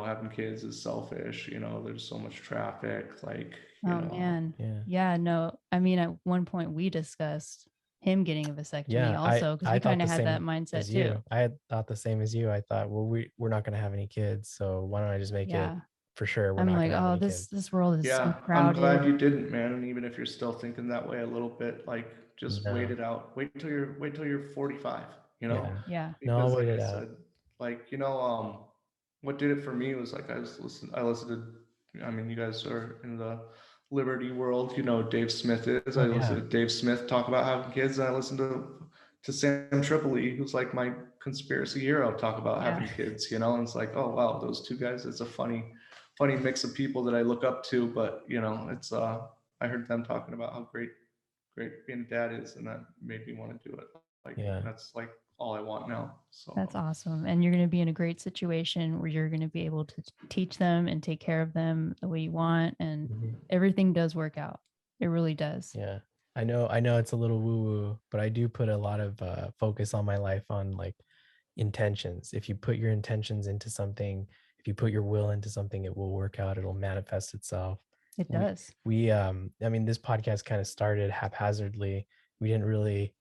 having kids is selfish. There's so much traffic. Like, man. Yeah. No, I mean, at one point we discussed him getting a vasectomy also, because we kind of had that mindset too. I had thought the same as you. I thought, well, we're not going to have any kids, so why don't I just make it for sure? I'm like, oh, this world is so crowded. I'm glad you didn't, man. And even if you're still thinking that way a little bit, like just wait it out. Wait till you're 45. Yeah. Because, I'll wait like it I out. said, like what did it for me was like I listened to, I mean, you guys are in the liberty world, you know, Dave Smith is. I listened to Dave Smith talk about having kids, and I listened to Sam Tripoli, who's like my conspiracy hero, talk about having kids, you know, and it's like, oh wow, those two guys, it's a funny mix of people that I look up to, but you know, it's I heard them talking about how great being a dad is, and that made me want to do it. Like that's like all I want now. So that's awesome. And you're going to be in a great situation where you're going to be able to teach them and take care of them the way you want, and everything does work out. It really does. Yeah. I know it's a little woo woo, but I do put a lot of focus on my life on like intentions. If you put your intentions into something, if you put your will into something, it will work out. It'll manifest itself. It does. We I mean, this podcast kind of started haphazardly. We didn't really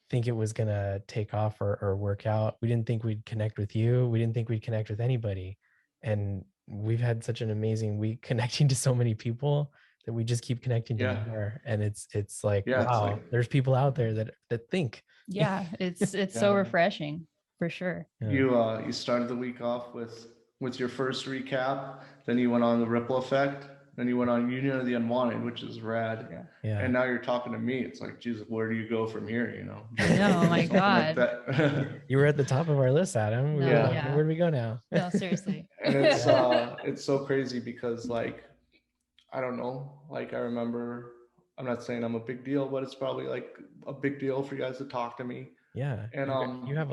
think it was gonna take off or work out. We didn't think we'd connect with you. We didn't think we'd connect with anybody. And we've had such an amazing week connecting to so many people that we just keep connecting to more. And it's like, wow, there's people out there that think. Yeah, it's so refreshing for sure. You started the week off with your first recap, then you went on the ripple effect, then you went on Union of the Unwanted, which is rad. Yeah. And now you're talking to me. It's like, Jesus, where do you go from here? You know? Oh my God. Like you were at the top of our list, Adam. Where do we go now? No, seriously. And it's so crazy because like, I don't know, like I remember, I'm not saying I'm a big deal, but it's probably like a big deal for you guys to talk to me. Yeah. And you have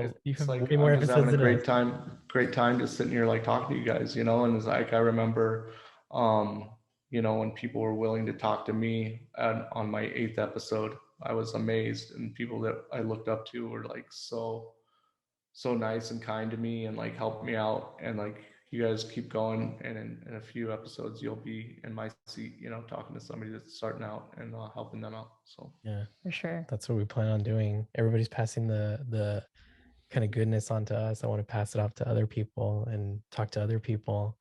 like, way more I'm just having a great time. time just sitting here like talking to you guys, you know. And it's like I remember you know, when people were willing to talk to me on my 8th episode, I was amazed, and people that I looked up to were like so nice and kind to me and like helped me out. And like, you guys keep going, and in a few episodes you'll be in my seat, you know, talking to somebody that's starting out and helping them out. So yeah, for sure, that's what we plan on doing. Everybody's passing the kind of goodness onto us. I want to pass it off to other people and talk to other people.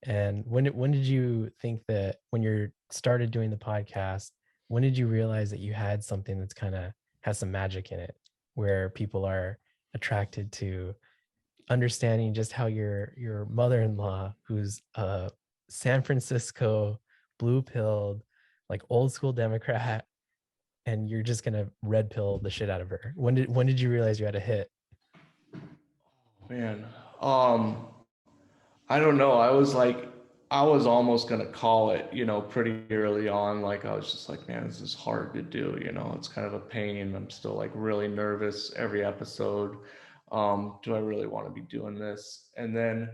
And when did you think that, when you started doing the podcast, when did you realize that you had something that's kind of has some magic in it, where people are attracted to understanding just how your mother-in-law, who's a San Francisco blue-pilled, like old school Democrat, and you're just gonna red pill the shit out of her? When did you realize you had a hit? Man, I don't know. I was almost gonna call it, you know, pretty early on. Like I was just like, man, this is hard to do. You know, it's kind of a pain. I'm still like really nervous every episode. Do I really want to be doing this? And then,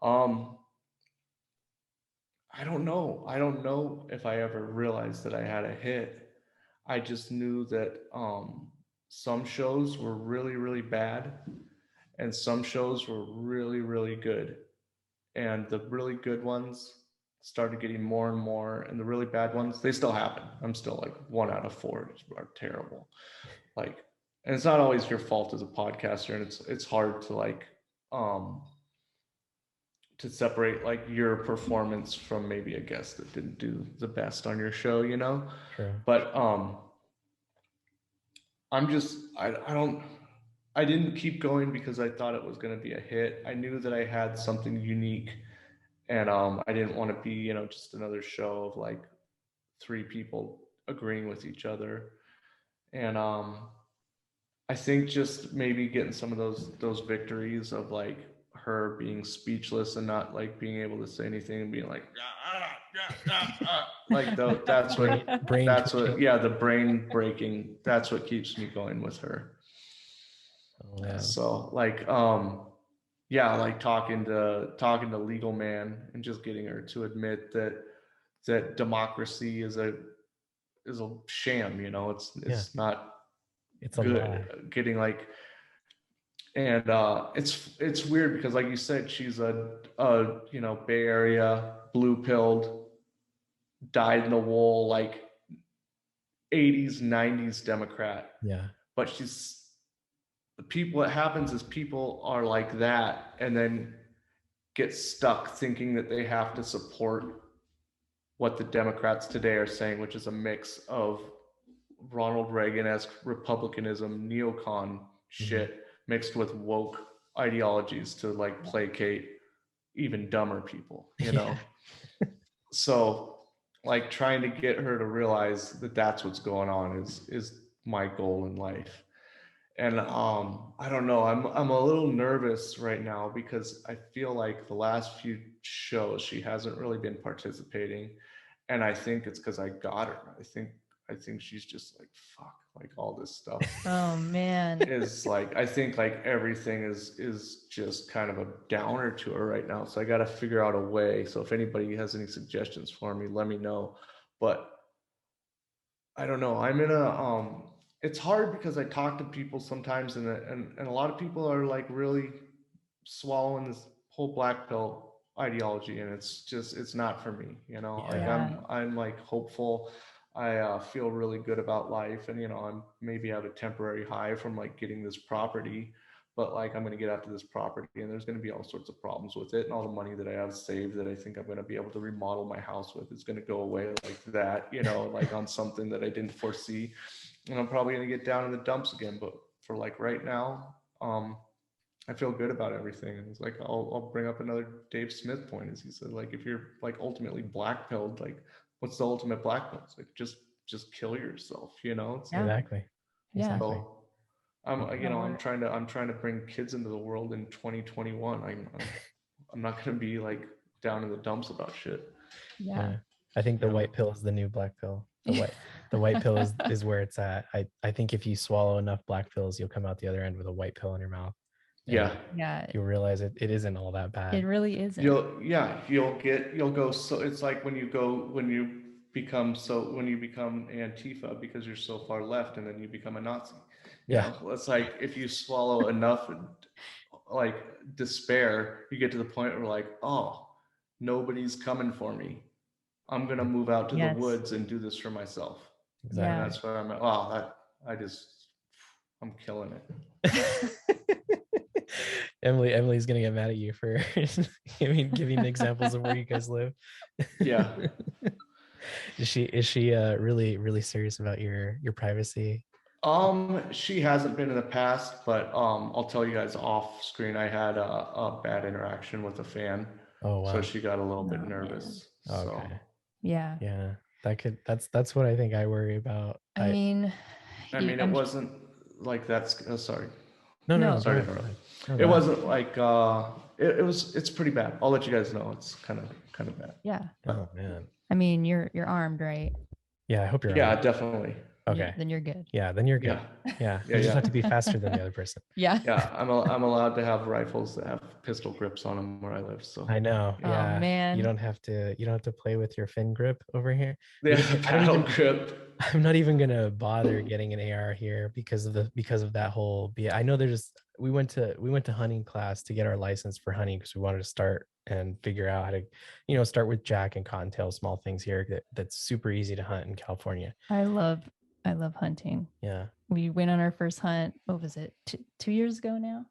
I don't know. I don't know if I ever realized that I had a hit. I just knew that some shows were really, really bad, and some shows were really, really good. And the really good ones started getting more and more, and the really bad ones, they still happen. I'm still like 1 out of 4 are terrible. Like, and it's not always your fault as a podcaster, and it's hard to like to separate like your performance from maybe a guest that didn't do the best on your show, you know. True. But I'm just I didn't keep going because I thought it was going to be a hit. I knew that I had something unique, and I didn't want to be, you know, just another show of like 3 people agreeing with each other. And I think just maybe getting some of those victories of like her being speechless and not like being able to say anything and being like like that's what the brain breaking, that's what keeps me going with her. Oh, yeah. So like yeah, like talking to Legal Man and just getting her to admit that democracy is a sham, you know. It's not, it's good. A lie. Getting like, and it's weird because like you said, she's a you know, Bay Area blue pilled, dyed in the wool, like 80s 90s Democrat. Yeah. But what happens is people are like that and then get stuck thinking that they have to support what the Democrats today are saying, which is a mix of Ronald Reagan-esque republicanism, neocon shit, mixed with woke ideologies to like placate, even dumber people, you know? So like trying to get her to realize that that's what's going on is my goal in life. And I don't know, I'm a little nervous right now because I feel like the last few shows she hasn't really been participating, and I think it's because I got her. I think she's just like, fuck, like all this stuff Oh man. is like, I think like everything is just kind of a downer to her right now. So I got to figure out a way. So if anybody has any suggestions for me, let me know. But I don't know. I'm in a it's hard because I talk to people sometimes, and a lot of people are like really swallowing this whole black pill ideology, and it's not for me, you know. Like Yeah. I'm like hopeful. I feel really good about life, and you know, I'm maybe have a temporary high from like getting this property, but like I'm going to get after this property, and there's going to be all sorts of problems with it, and all the money that I have saved that I think I'm going to be able to remodel my house with is going to go away like that, you know, like on something that I didn't foresee, and I'm probably going to get down in the dumps again. But for like right now, I feel good about everything. And it's like, I'll bring up another Dave Smith point, as he said, like, if you're like ultimately black pilled, like, what's the ultimate black pill? It's like, just kill yourself, you know? It's Yeah. Exactly. Yeah. Exactly. so I'm trying to bring kids into the world in 2021. I'm not going to be like down in the dumps about shit. Yeah. I think the Yeah. white pill is the new black pill. The white pill is where it's at. I think if you swallow enough black pills, you'll come out the other end with a white pill in your mouth. Yeah. Yeah. You'll realize it isn't all that bad. It really isn't. You'll go. So it's like when you become Antifa because you're so far left, and then you become a Nazi. You Yeah. know, it's like if you swallow enough like despair, you get to the point where like, oh, nobody's coming for me. I'm gonna move out to Yes. the woods and do this for myself. Exactly. Yeah. And that's where I'm at. Wow, I'm killing it. Emily's gonna get mad at you for giving examples of where you guys live. Yeah. Is she really serious about your privacy? She hasn't been in the past, but I'll tell you guys off screen. I had a bad interaction with a fan, Oh wow. so she got a little bit Oh, man. nervous. Okay. Yeah. Yeah. That's what I think I worry about. I mean, it wasn't like that's. Sorry. No. Sorry go to ahead. interrupt. No, It go ahead. wasn't like it's pretty bad. I'll let you guys know. It's kind of bad. yeah. Oh man. I mean, you're armed, right? Yeah, I hope you're Yeah, armed. definitely. Okay. Then you're good. Yeah, then you're good. Yeah. Yeah. Yeah, You just yeah. have to be faster than the other person. Yeah. Yeah, I'm allowed to have rifles that have pistol grips on them where I live. So I know. Oh, Yeah. man. You don't have to play with your fin grip over here. they have a I don't paddle even- grip. I'm not even gonna bother getting an AR here because of that whole. I know we went to hunting class to get our license for hunting because we wanted to start and figure out how to, start with jack and cottontail, small things here that's super easy to hunt in California. I love hunting. Yeah. We went on our first hunt. What was it? 2 years ago now?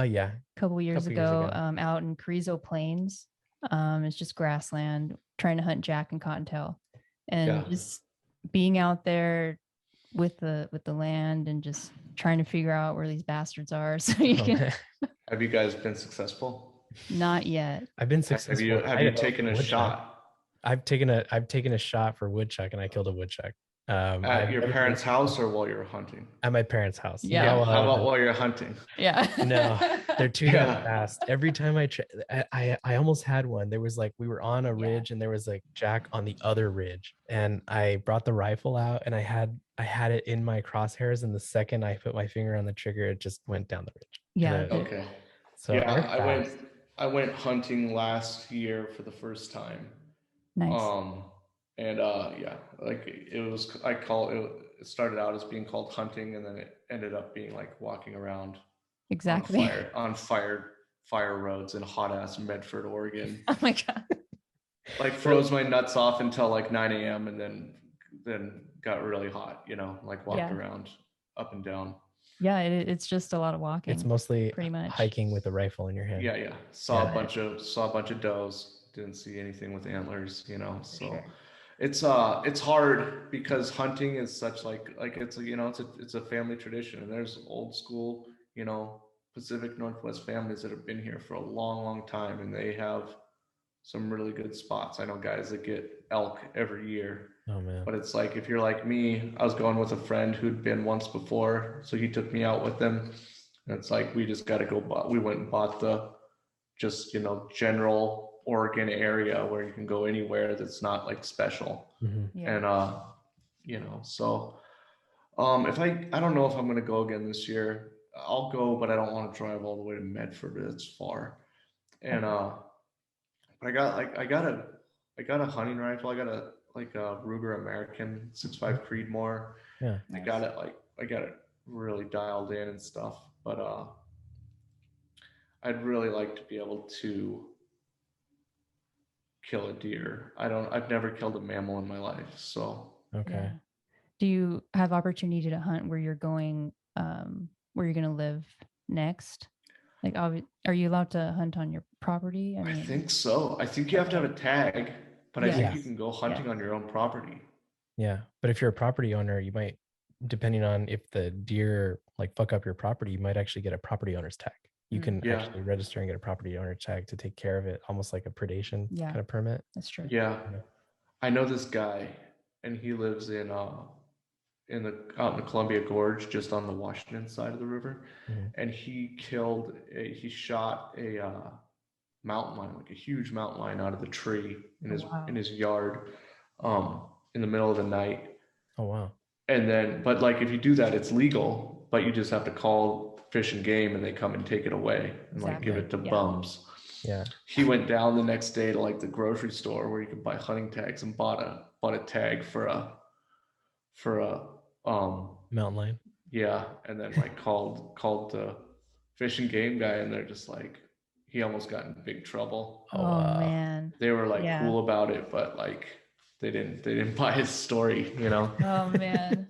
Yeah. A couple years Couple years ago, ago. out in Carrizo Plains. It's just grassland, trying to hunt jack and cottontail, and Yeah. just being out there with the land and just trying to figure out where these bastards are. So you Oh, can man. Have you guys been successful? not yet. I've been successful. Have you taken a woodchuck. shot I've taken a shot for woodchuck and I killed a woodchuck. at your parents' house or while you're hunting? At my parents' house. Yeah. well, How about while you're hunting? Yeah. No, they're too Yeah. damn fast. Every time I almost had one. There was like, we were on a ridge and there was like jack on the other ridge, and I brought the rifle out and I had it in my crosshairs, and the second I put my finger on the trigger, it just went down the ridge. Yeah. Okay. So Yeah, they're fast. I went hunting last year for the first time. Nice. And yeah, like it started out as being called hunting, and then it ended up being like walking around Exactly. on fire roads in hot ass Medford, Oregon. Oh my God. Like froze my nuts off until like 9 a.m. and then got really hot, like walked Yeah. around up and down. Yeah. It's just a lot of walking. It's mostly pretty much hiking with a rifle in your hand. Yeah. Saw Yeah. a bunch of does. Didn't see anything with antlers, so Sure. it's hard because hunting is such like it's a it's a family tradition, and there's old school, Pacific Northwest families that have been here for a long, long time, and they have some really good spots. I know guys that get elk every year. Oh man. But it's like, if you're like me, I was going with a friend who'd been once before, so he took me out with him. And it's like, we just got to go. We went and bought the just, general Oregon area where you can go anywhere that's not like special. Mm-hmm. Yeah. And so if I don't know if I'm gonna go again this year. I'll go, but I don't want to drive all the way to Medford. It's far. And I got a hunting rifle. I got a Ruger American 6.5 Creedmoor. Yeah. I got it really dialed in and stuff. But I'd really like to be able to kill a deer. I've never killed a mammal in my life. So Okay. Yeah. Do you have opportunity to hunt where you're going, where you're going to live next? Like, are you allowed to hunt on your property? I think so. I think you have to have a tag, but I think Yes. you can go hunting on your own property. Yeah. But if you're a property owner, you might, depending on if the deer like fuck up your property, you might actually get a property owner's tag. You can Yeah. actually register and get a property owner tag to take care of it, almost like a predation Yeah. kind of permit. That's true. Yeah. Yeah. I know this guy, and he lives out in the Columbia Gorge, just on the Washington side of the river. Mhm. And he shot a mountain lion, like a huge mountain lion, out of the tree in his yard, in the middle of the night. Oh wow. And then, but like, if you do that, it's legal, but you just have to call Fish and Game, and they come and take it away and like give it to bums. Yeah. He went down the next day to like the grocery store where you could buy hunting tags, and bought a tag for a Mountain lion. yeah, and then like called the Fish and Game guy, and they're just like, he almost got in big trouble. Oh, man. They were like cool about it, but like they didn't buy his story, Oh man.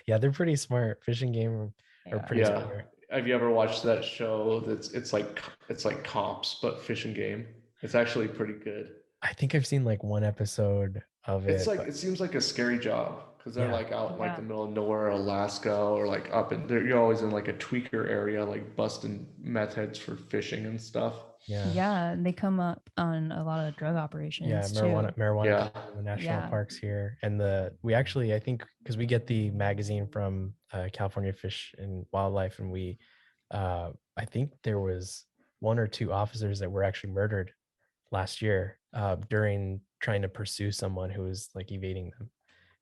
Yeah, they're pretty smart. Fish and Game are pretty smart. Have you ever watched that show? It's like Cops, but Fish and Game. It's actually pretty good. I think I've seen like one episode of it. It's like, it seems like a scary job, because they're like out in like the middle of nowhere, Alaska, or like up in there. You're always in like a tweaker area, like busting meth heads for fishing and stuff. Yeah, and they come up on a lot of drug operations. Yeah, marijuana in the national parks here. And we actually, I think, because we get the magazine from California Fish and Wildlife, and we I think there was 1 or 2 officers that were actually murdered last year during trying to pursue someone who was like evading them,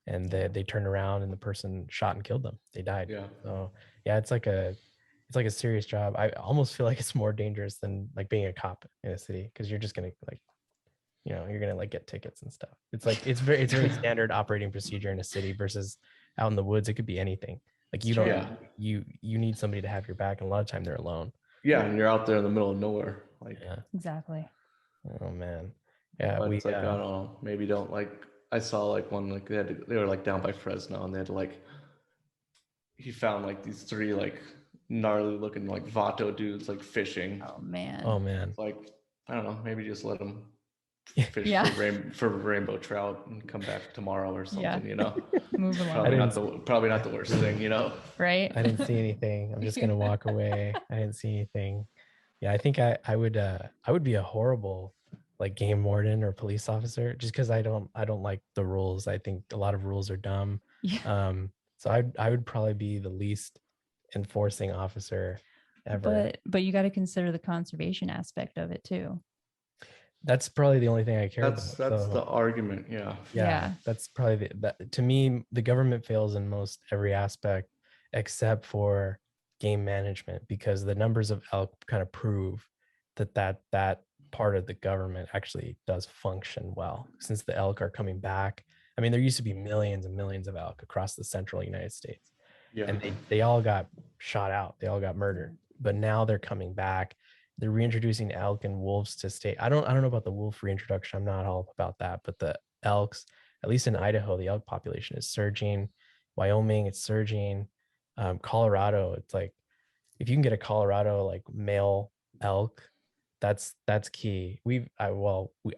and they turned around and the person shot and killed them. They died. So yeah, it's like a serious job. I almost feel like it's more dangerous than like being a cop in a city, because you're just gonna like, you're gonna like get tickets and stuff. It's like it's very standard operating procedure in a city versus out in the woods. It could be anything. Like you don't you need somebody to have your back, and a lot of time they're alone. Yeah, and you're out there in the middle of nowhere. Like exactly. Oh man. Yeah, it's like, I don't know, maybe don't like. I saw like one, like they were like down by Fresno, and they had to like, he found like these 3 like gnarly looking like Vato dudes like fishing. Oh man. It's like, I don't know, maybe just let them fish for rainbow trout and come back tomorrow or something. Move along. Probably not the worst thing, Right. I didn't see anything. I'm just gonna walk away. I didn't see anything. Yeah, I think I would be a horrible like game warden or police officer, just because I don't like the rules. I think a lot of rules are dumb. So I would probably be the least enforcing officer ever. But you got to consider the conservation aspect of it too. That's probably the only thing I care about. That's the argument. Yeah. That's probably to me, the government fails in most every aspect except for game management, because the numbers of elk kind of prove that part of the government actually does function well, since the elk are coming back. I mean, there used to be millions and millions of elk across the central United States. And they all got shot out. They all got murdered. But now they're coming back. They're reintroducing elk and wolves to state. I don't know about the wolf reintroduction. I'm not all about that. But the elks, at least in Idaho, the elk population is surging. Wyoming, it's surging. Colorado, it's like, if you can get a Colorado like male elk, that's key. I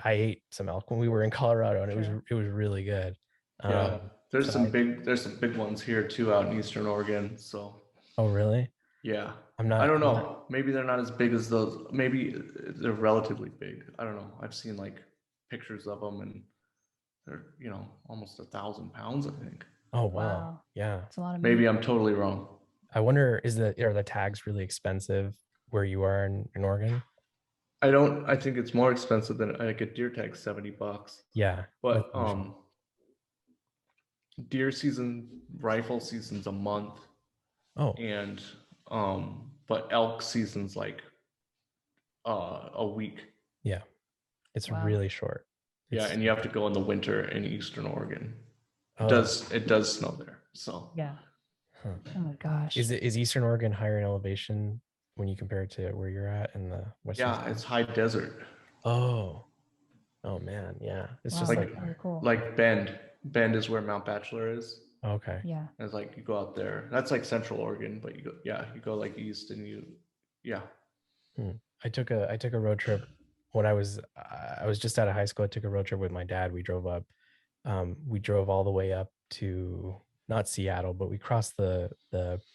ate some elk when we were in Colorado, and it was really good. There's some big ones here too, out in Eastern Oregon. So. Oh really? Yeah. I'm not. I don't I'm know. not- Maybe they're not as big as those. Maybe they're relatively big. I don't know. I've seen like pictures of them, and they're almost 1,000 pounds, I think. Oh wow. Wow. Yeah. It's a lot of Maybe meat. I'm totally wrong. I wonder, are the tags really expensive where you are in Oregon? I think it's more expensive than like a deer tag, $70. Yeah. But that's usual. deer season, rifle season's a month, Oh and but elk season's like a week. yeah, it's Wow. really short. Yeah, It's, and you have to go in the winter in Eastern Oregon. It oh, does snow there. So Yeah. huh. Oh my gosh. Is Eastern Oregon higher in elevation when you compare it to where you're at in the western? yeah, it's high desert. Oh, oh man, yeah. It's Wow, just like- like, that's really cool. Like Bend. Bend is where Mount Bachelor is. okay. Yeah. And it's like you go out there. That's like Central Oregon, but you go like east and yeah. I took a road trip when I was just out of high school. I took a road trip with my dad. We drove up. We drove all the way up to not Seattle, but we crossed the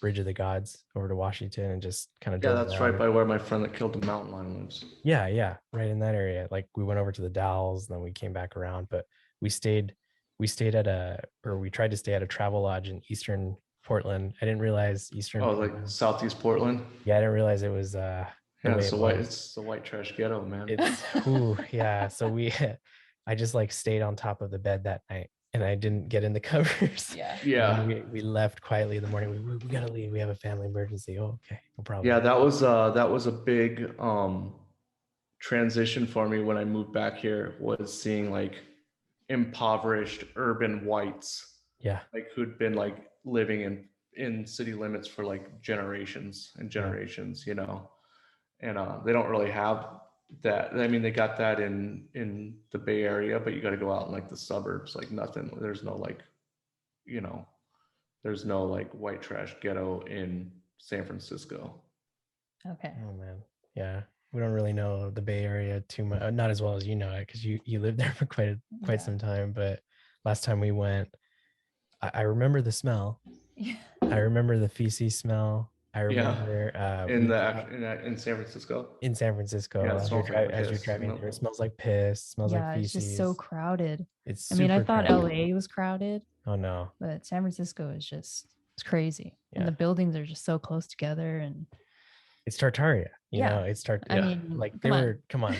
Bridge of the Gods over to Washington and just kind of Yeah, drove that's around. right by where my friend that killed the mountain lion lives. Yeah, right in that area. Like we went over to the Dalles, and then we came back around. But we stayed we tried to stay at a travel lodge in Eastern Portland. I didn't realize Eastern. Oh, like Southeast Portland. Yeah, I didn't realize it was the Yeah, way it was. it's the white trash ghetto, man. It's yeah. So I just like stayed on top of the bed that night, and I didn't get in the covers. Yeah. Yeah. And we left quietly in the morning. We gotta leave. We have a family emergency. Oh, okay, no problem. Yeah, that was a big transition for me when I moved back here, was seeing like impoverished urban whites, Yeah. like who'd been like living in city limits for like generations and generations, and they don't really have that. I mean, they got that in the Bay Area, but you got to go out in like the suburbs, like nothing. There's no like, there's no like white trash ghetto in San Francisco. Okay. Oh man. Yeah. We don't really know the Bay Area too much, not as well as you know it, because you lived there for quite Yeah. some time. But last time we went, I remember the smell. Yeah. I remember the feces smell. I Yeah. remember In San Francisco. in San Francisco, Yeah, it as smells like you're piss, driving through, it smells like piss, smells Yeah, like it's feces. just so crowded. It's I mean, I super thought crowded. LA was crowded, Oh no. but San Francisco is it's crazy. Yeah. And the buildings are just so close together, and It's Tartaria, Yeah. it's I Yeah. mean, like they were, come on.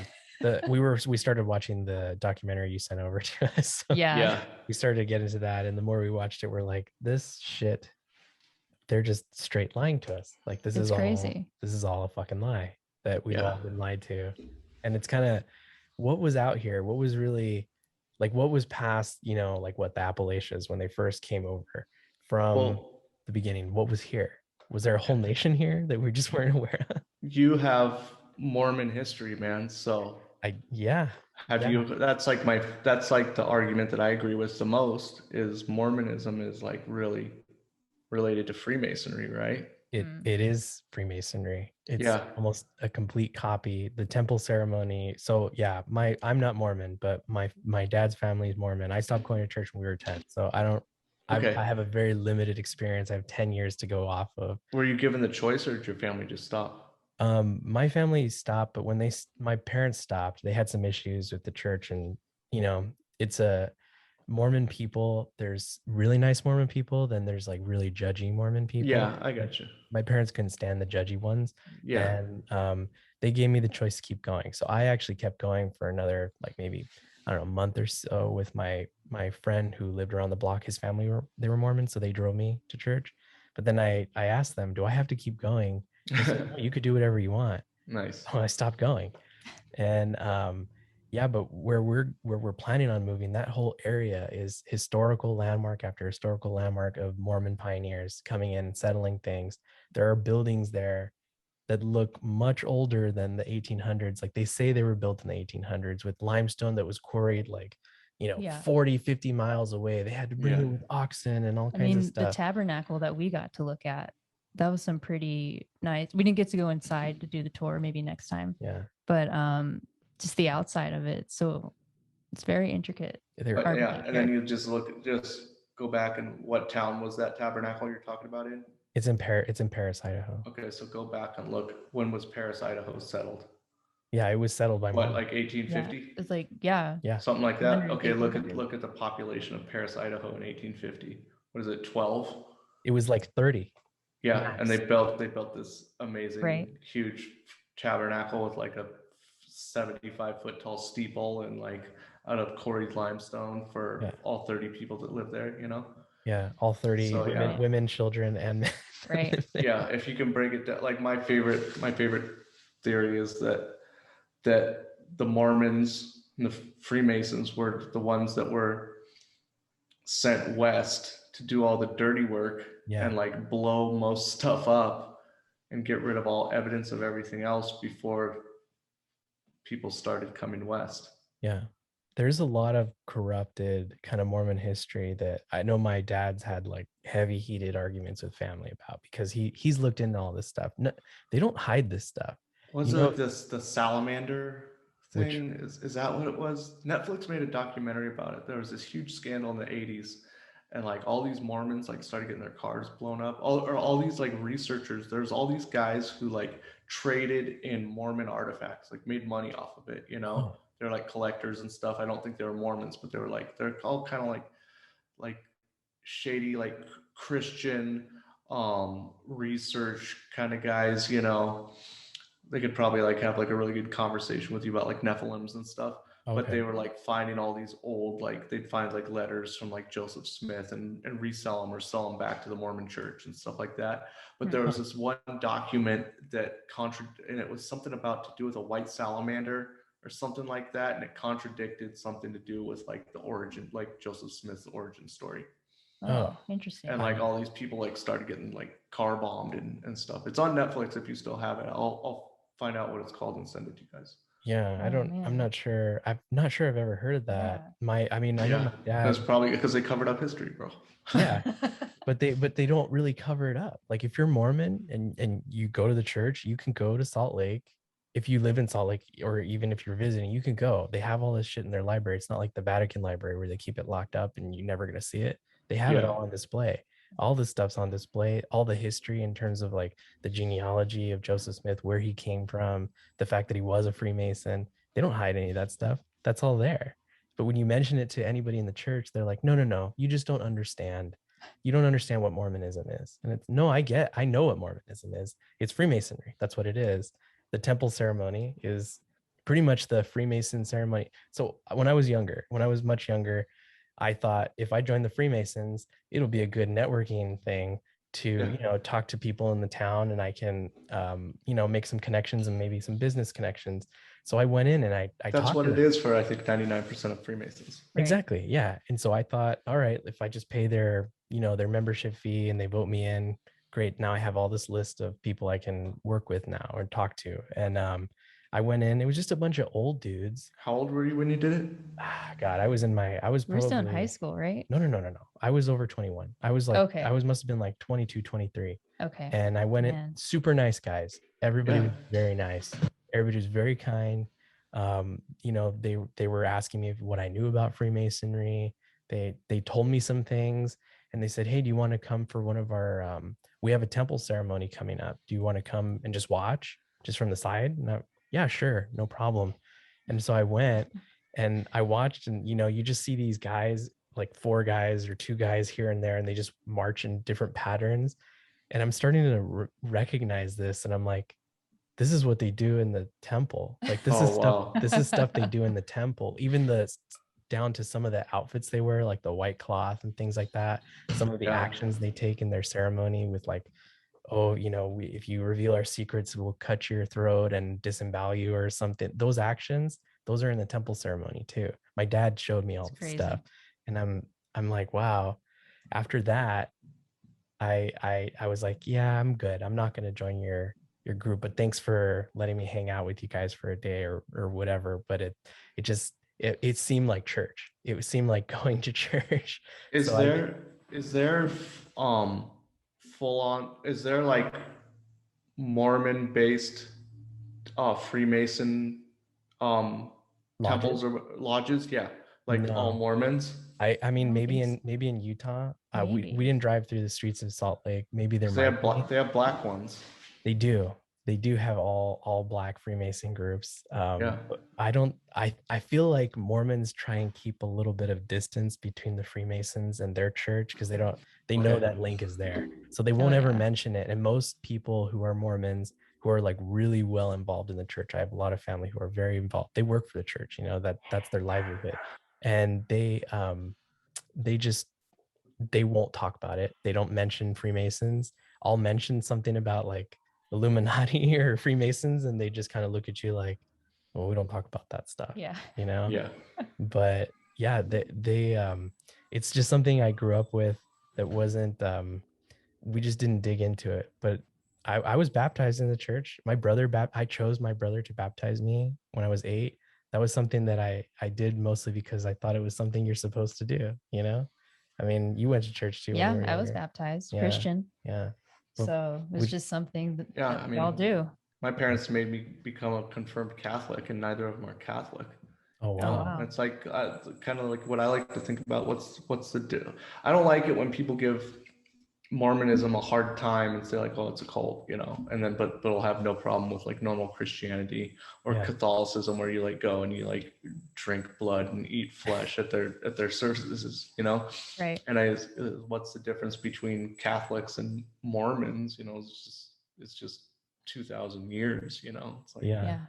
We started watching the documentary you sent over to us. So yeah. Yeah. we started to get into that, and the more we watched it, we're like, this shit, they're just straight lying to us. Like this It's is crazy. this is all a fucking lie that we've Yeah. all been lied to. And it's kind of what was out here, what was really like, what was past, like what the Appalachians when they first came over from Well, the beginning, what was here? Was there a whole nation here that we just weren't aware of? you have Mormon history, man. So Yeah. that's like the argument that I agree with the most, is Mormonism is like really related to Freemasonry, right? It is Freemasonry. It's Yeah. almost a complete copy. The temple ceremony. So yeah, I'm not Mormon, but my dad's family is Mormon. I stopped going to church when we were 10. So Okay. I have a very limited experience. I have 10 years to go off of. Were you given the choice, or did your family just stop? My family stopped, but when my parents stopped, they had some issues with the church, and it's a Mormon people. There's really nice Mormon people, then there's like really judgy Mormon people. Yeah, I got you. My parents couldn't stand the judgy ones. Yeah. And they gave me the choice to keep going. So I actually kept going for another, like maybe, I don't know, a month or so with my friend who lived around the block. His family they were Mormon, so they drove me to church. But then I asked them, do I have to keep going? They said, no, you could do whatever you want. Nice. So I stopped going. And yeah, but where we're planning on moving, that whole area is historical landmark after historical landmark of Mormon pioneers coming in, settling things. There are buildings there that look much older than the 1800s. Like they say they were built in the 1800s with limestone that was quarried like, Yeah. 40, 50 miles away. They had to bring it with oxen and all kinds of The stuff. tabernacle that we got to look at, that was some pretty nice. We didn't get to go inside to do the tour, maybe next time. Yeah. But just the outside of it. So it's very intricate. But Or- yeah, and then you just go back, and what town was that tabernacle you're talking about in? It's in Paris, Idaho. Okay, so go back and look. When was Paris, Idaho settled? Yeah, it was settled by What, Mormons. like 1850? It's like, yeah. Yeah. Something like that? 100, Okay, look 1800. at the population of Paris, Idaho in 1850. What is it, 12? It was like 30. Yeah, and Max. they built this amazing, Right. huge tabernacle with like a 75-foot tall steeple and like out of quarried limestone for Yeah. all 30 people that live there, you know? Yeah, all 30 So, women, yeah. women, children, and men. Right. Yeah, if you can break it down, like my favorite theory is that the Mormons and the Freemasons were the ones that were sent west to do all the dirty work Yeah. and like blow most stuff up and get rid of all evidence of everything else before people started coming west. Yeah. There's a lot of corrupted kind of Mormon history that I know my dad's had like heavy heated arguments with family about because he's looked into all this stuff. No, they don't hide this stuff. Was You know, it this the salamander which thing? Is that what it was? Netflix made a documentary about it. There was this huge scandal in the 80s, and like all these Mormons like started getting their cars blown up. All these like researchers, there's all these guys who like traded in Mormon artifacts, like made money off of it, you know. Oh. They're like collectors and stuff. I don't think they were Mormons, but they're all kind of like shady, like Christian research kind of guys, you know. They could probably like have like a really good conversation with you about like Nephilims and stuff. Okay. But they were like finding all these old, like they'd find like letters from like Joseph Smith and resell them or sell them back to the Mormon church and stuff like that. But there was this one document that and it was something about to do with a white salamander or something like that. And it contradicted something to do with like the origin, like Joseph Smith's origin story. Oh, interesting. And like all these people like started getting like car bombed and stuff. It's on Netflix if you still have it. I'll find out what it's called and send it to you guys. Yeah, I'm not sure. I'm not sure I've ever heard of that. Yeah. I mean, I know my dad. That's probably because they covered up history, bro. Yeah. But they don't really cover it up. Like if you're Mormon and you go to the church, you can go to Salt Lake. If you live in Salt Lake, or even if you're visiting, you can go. They have all this shit in their library. It's not like the Vatican library where they keep it locked up and you're never going to see it. They have it all on display. All this stuff's on display, all the history in terms of like the genealogy of Joseph Smith, where he came from, the fact that he was a Freemason. They don't hide any of that stuff. That's all there. But when you mention it to anybody in the church, they're like, no, you just don't understand. You don't understand what Mormonism is. And it's no, I know what Mormonism is. It's Freemasonry. That's what it is. The temple ceremony is pretty much the Freemason ceremony. So when I was much younger, I thought if I joined the Freemasons, it'll be a good networking thing to, talk to people in the town and I can, make some connections and maybe some business connections. So I went in and I that's what it is for, I think, 99% of Freemasons. Right. Exactly. Yeah. And so I thought, all right, if I just pay their membership fee and they vote me in, great. Now I have all this list of people I can work with now or talk to. And I went in, it was just a bunch of old dudes. How old were you when you did it? God, I was We're still in high school, right? No. I was over 21. I was like, okay. Must have been like 22, 23. Okay. And I went in, super nice guys. Everybody was very nice. Everybody was very kind. They were asking me what I knew about Freemasonry. They told me some things and they said, hey, do you want to come for one of our, we have a temple ceremony coming up. Do you want to come and just watch just from the side? And yeah, sure. No problem. And so I went and I watched and, you just see these guys, like 4 guys or 2 guys here and there, and they just march in different patterns. And I'm starting to recognize this. And I'm like, this is what they do in the temple. Like this is stuff they do in the temple. Even down to some of the outfits they wear, like the white cloth and things like that. Some of the actions they take in their ceremony with like, oh, if you reveal our secrets, we'll cut your throat and disembowel you or something. Those actions, those are in the temple ceremony too. My dad showed me all this stuff. And I'm like, wow. After that, I was like, yeah, I'm good. I'm not going to join your group, but thanks for letting me hang out with you guys for a day or whatever. But it seemed like church. It seemed like going to church. Is there full on, is there like Mormon based Freemason temples or lodges? Yeah. Like all No. Mormons? I mean, don't maybe think maybe in Utah. We Maybe. didn't drive through the streets of Salt Lake. Maybe there 'Cause might be. they have black ones. They do. They do have all black Freemason groups. Yeah. But I feel like Mormons try and keep a little bit of distance between the Freemasons and their church because they know Okay. that link is there. So they Oh, won't ever yeah. mention it. And most people who are Mormons who are like really well involved in the church, I have a lot of family who are very involved. They work for the church, that's their livelihood. And they just they won't talk about it. They don't mention Freemasons. I'll mention something about like Illuminati or Freemasons, and they just kind of look at you like, well, we don't talk about that stuff, Yeah. Yeah. But yeah, it's just something I grew up with that wasn't we just didn't dig into it. But I was baptized in the church. I chose my brother to baptize me when I was 8. That was something that I did mostly because I thought it was something you're supposed to do. I mean, you went to church too when you Yeah, were I was younger. baptized Yeah. Christian. Yeah. Well, So it was would- just something that, Yeah, that I we all mean, do. my parents made me become a confirmed Catholic, and neither of them are Catholic. oh You know, wow. wow. it's like kind of like what I like to think about. What's the deal? I don't like it when people give Mormonism a hard time and say like, oh, it's a cult, but it'll have no problem with like normal Christianity or Yeah. Catholicism where you like go and you like drink blood and eat flesh at their services. Right. And what's the difference between Catholics and Mormons? It's just 2,000 years. It's like Yeah. Yeah.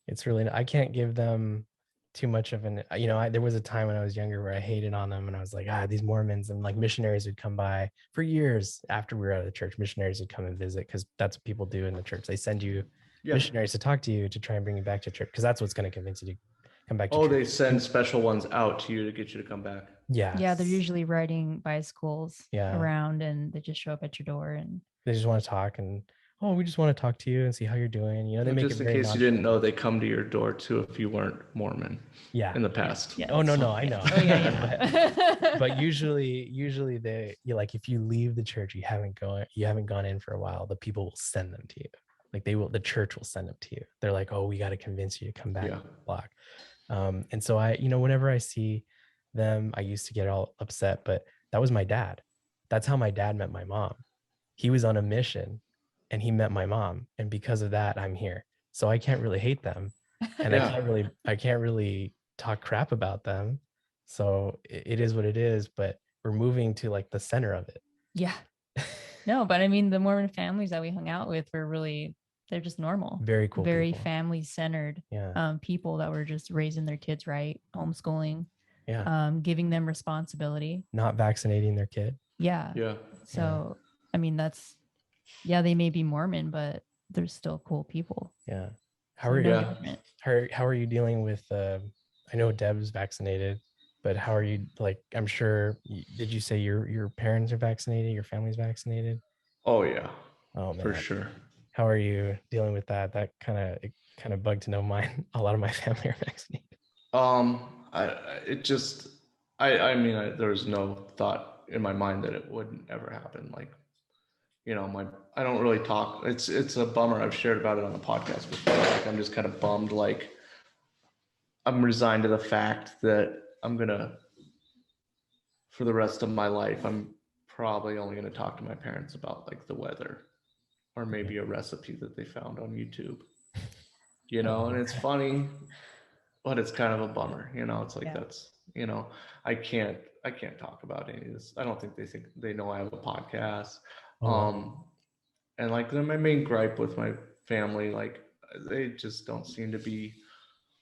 It's really, I can't give them too much of there was a time when I was younger where I hated on them and I was like, these Mormons, and like missionaries would come by for years after we were out of the church. Missionaries would come and visit because that's what people do in the church. They send you yeah. missionaries to talk to you to try and bring you back to church because that's what's going to convince you to come back to Oh, church. they send special ones out to you to get you to come back. Yeah. Yeah, they're usually riding bicycles Yeah. around and they just show up at your door and They just want to talk and, oh, we just want to talk to you and see how you're doing. They make Just it in very case you didn't know, they come to your door too if you weren't Mormon Yeah. in the past. yeah. Oh, no, So- I know. Oh yeah, yeah. but usually you like if you leave the church, you haven't gone in for a while, the people will send them to you. Like the church will send them to you. They're like, oh, we got to convince you to come back Yeah. to the block. And so whenever I see them, I used to get all upset, but that was my dad. That's how my dad met my mom. He was on a mission and he met my mom. And because of that, I'm here. So I can't really hate them. And Yeah. I can't really talk crap about them. So it is what it is, but we're moving to like the center of it. Yeah. No, but I mean, the Mormon families that we hung out with were they're just normal, Very cool very people. family centered Yeah. people that were just raising their kids right, homeschooling, Yeah. giving them responsibility. Not vaccinating their kid. Yeah. Yeah. So, I mean, they may be Mormon, but they're still cool people. Yeah. So no judgment. How are you dealing with I know Deb's vaccinated, but how are you, like, I'm sure did you say your parents are vaccinated, your family's vaccinated? Oh yeah. Oh man. For sure. How are you dealing with that? That kind of bugged to know mine. A lot of my family are vaccinated. There was no thought in my mind that it wouldn't ever happen. Like, I don't really talk. It's a bummer. I've shared about it on the podcast before. Like, I'm just kind of bummed. Like, I'm resigned to the fact that for the rest of my life, I'm probably only gonna talk to my parents about like the weather or maybe a recipe that they found on YouTube. And it's funny, but it's kind of a bummer. It's like that's I can't talk about any of this. I don't think they know I have a podcast. And like my main gripe with my family, like they just don't seem to be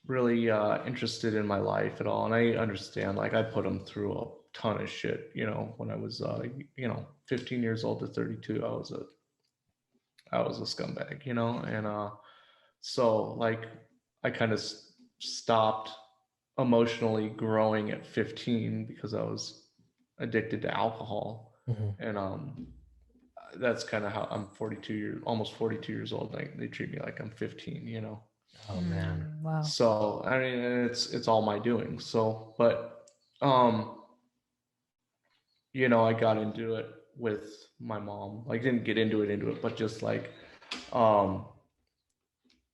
really interested in my life at all. And I understand, like I put them through a ton of shit, when I was 15 years old to 32, I was a scumbag, and so like I kind of stopped emotionally growing at 15 because I was addicted to alcohol. And that's kind of how I'm almost 42 years old. Like they treat me like I'm 15. Oh man. Wow. So I mean, it's all my doing. So, but I got into it with my mom. Like didn't get into it, but just like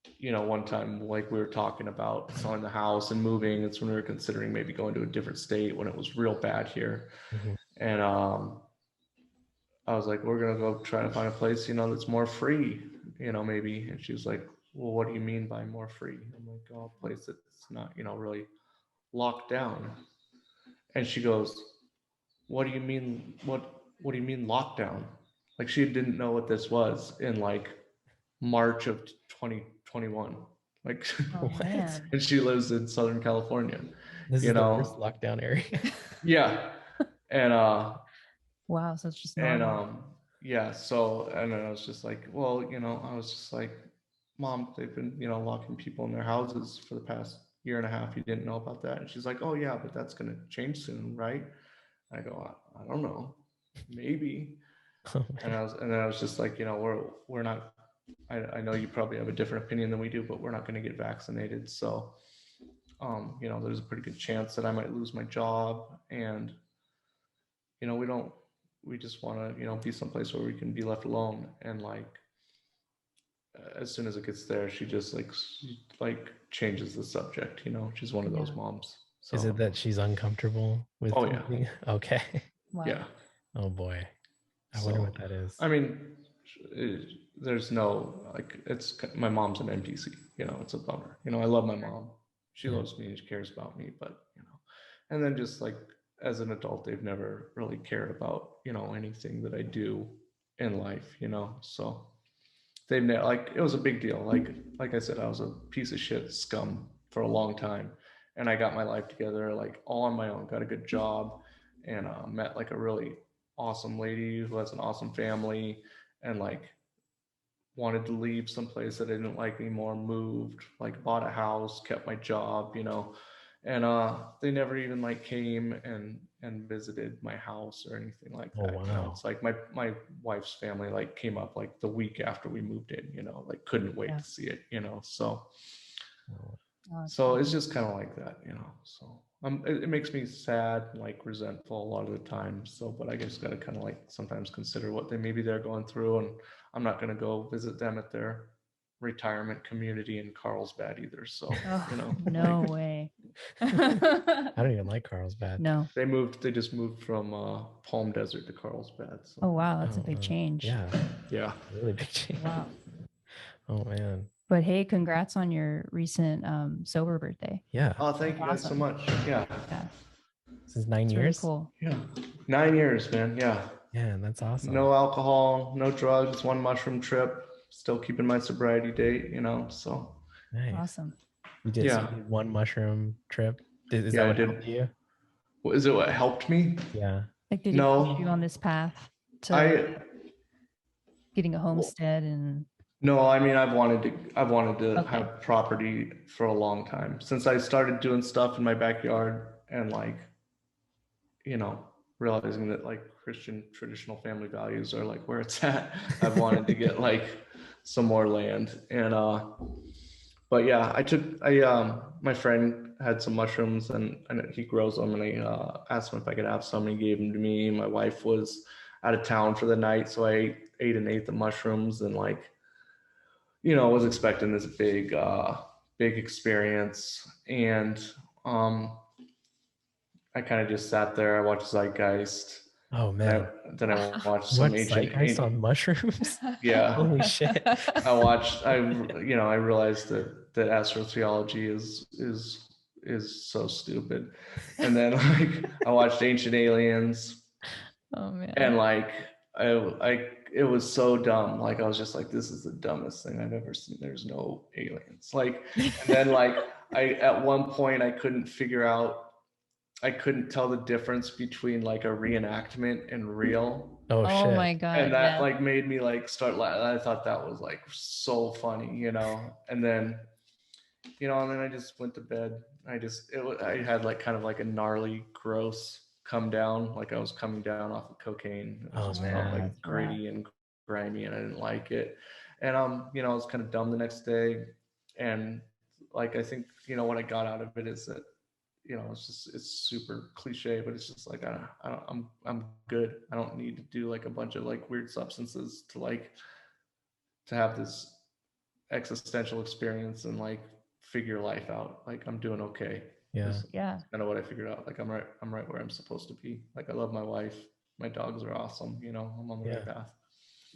one time, like we were talking about selling the house and moving. It's when we were considering maybe going to a different state when it was real bad here. Mhm. And I was like, we're gonna go try to find a place, that's more free, maybe. And she was like, well, what do you mean by more free? I'm like, oh, a place that's not, really locked down. And she goes, what do you mean? What do you mean lockdown? Like she didn't know what this was in like March of 2021. Like, Oh What? man. and she lives in Southern California, This you is the worst know? lockdown area. Yeah. And Wow. So it's just and normal. yeah, so and then I was just like, well, I was just like, Mom, they've been, locking people in their houses for the past year and a half. You didn't know about that? And she's like, oh yeah, but that's gonna change soon, right? I go, I don't know, maybe. Oh, And man. then I was just like, we're not. I know you probably have a different opinion than we do, but we're not going to get vaccinated. So, there's a pretty good chance that I might lose my job, and we don't. We just want to, be someplace where we can be left alone. And like, as soon as it gets there, she just like changes the subject. She's one of those Yeah. moms. Is it So, that she's uncomfortable with oh yeah, moving? Okay. Wow. yeah. Oh boy. I wonder So, what that is. I mean, there's no like it's my mom's an NPC. It's a bummer. I love my mom. She Yeah. loves me and she cares about me, but and then just like as an adult, they've never really cared about anything that I do in life. So they've never like it was a big deal. Like I said, I was a piece of shit scum for a long time, and I got my life together like all on my own. Got a good job, and met like a really awesome lady who has an awesome family, and like wanted to leave someplace that I didn't like anymore, moved, like bought a house, kept my job, and they never even like came and visited my house or anything like Oh, that. wow. It's like my wife's family like came up like the week after we moved in, like couldn't wait Yeah. to see it, so Oh, Oh, it's so fine. it's just kind of like that, so it makes me sad, like resentful a lot of the time. So, but I just got to kind of like sometimes consider what maybe they're going through, and I'm not going to go visit them at their retirement community in Carlsbad either. So, Oh, no like, way. I don't even like Carlsbad. No. they just moved from Palm Desert to Carlsbad. So, Oh wow, that's a Oh, big wow. change. Yeah. yeah. Really big change. Wow. Oh man. But hey, congrats on your recent sober birthday. Yeah. Oh, thank you guys so Awesome. much. Yeah. Yeah, This is 9 it's really years. cool. Yeah. 9 years, man. Yeah. Yeah, that's awesome. No alcohol, no drugs, one mushroom trip. Still keeping my sobriety date, so Nice. Awesome. You did, so you did one mushroom trip. Is that I what did. helped you? Is it what helped me? Yeah. Like, did it No. push you on this path to I getting a homestead and No, I mean I've wanted to Okay. have property for a long time. Since I started doing stuff in my backyard and like, realizing that like Christian traditional family values are like where it's at. I've wanted to get like some more land. And but yeah, my friend had some mushrooms and he grows them, and I asked him if I could have some, and he gave them to me. My wife was out of town for the night, so I ate and ate the mushrooms, and like, was expecting this big experience. And um, I kind of just sat there. I watched Zeitgeist. Oh man. Then I Wow. watched some What, ancient. Zeitgeist on mushrooms? Yeah. Holy shit. I realized that astrotheology is so stupid. And then like I watched Ancient Aliens, Oh man. and like it was so dumb. Like I was just like, this is the dumbest thing I've ever seen. There's no aliens. Like, and then like at one point I couldn't tell the difference between like a reenactment and real. Oh Oh shit. my god. And that Yeah. like made me like start laughing. I thought that was like so funny, and then and then I just went to bed. I had like kind of like a gnarly gross come down, like I was coming down off of cocaine. It Oh, just man. felt like That's rough. gritty and grimy, and I didn't like it. And I was kind of dumb the next day. And like I think what I got out of it is that it's super cliche, but it's just like I'm good. I don't need to do like a bunch of like weird substances to have this existential experience and like figure life out. Like I'm doing okay. Yeah. Yeah. Kind of what I figured out. Like I'm right where I'm supposed to be. Like I love my wife. My dogs are awesome. You know, I'm on the right path.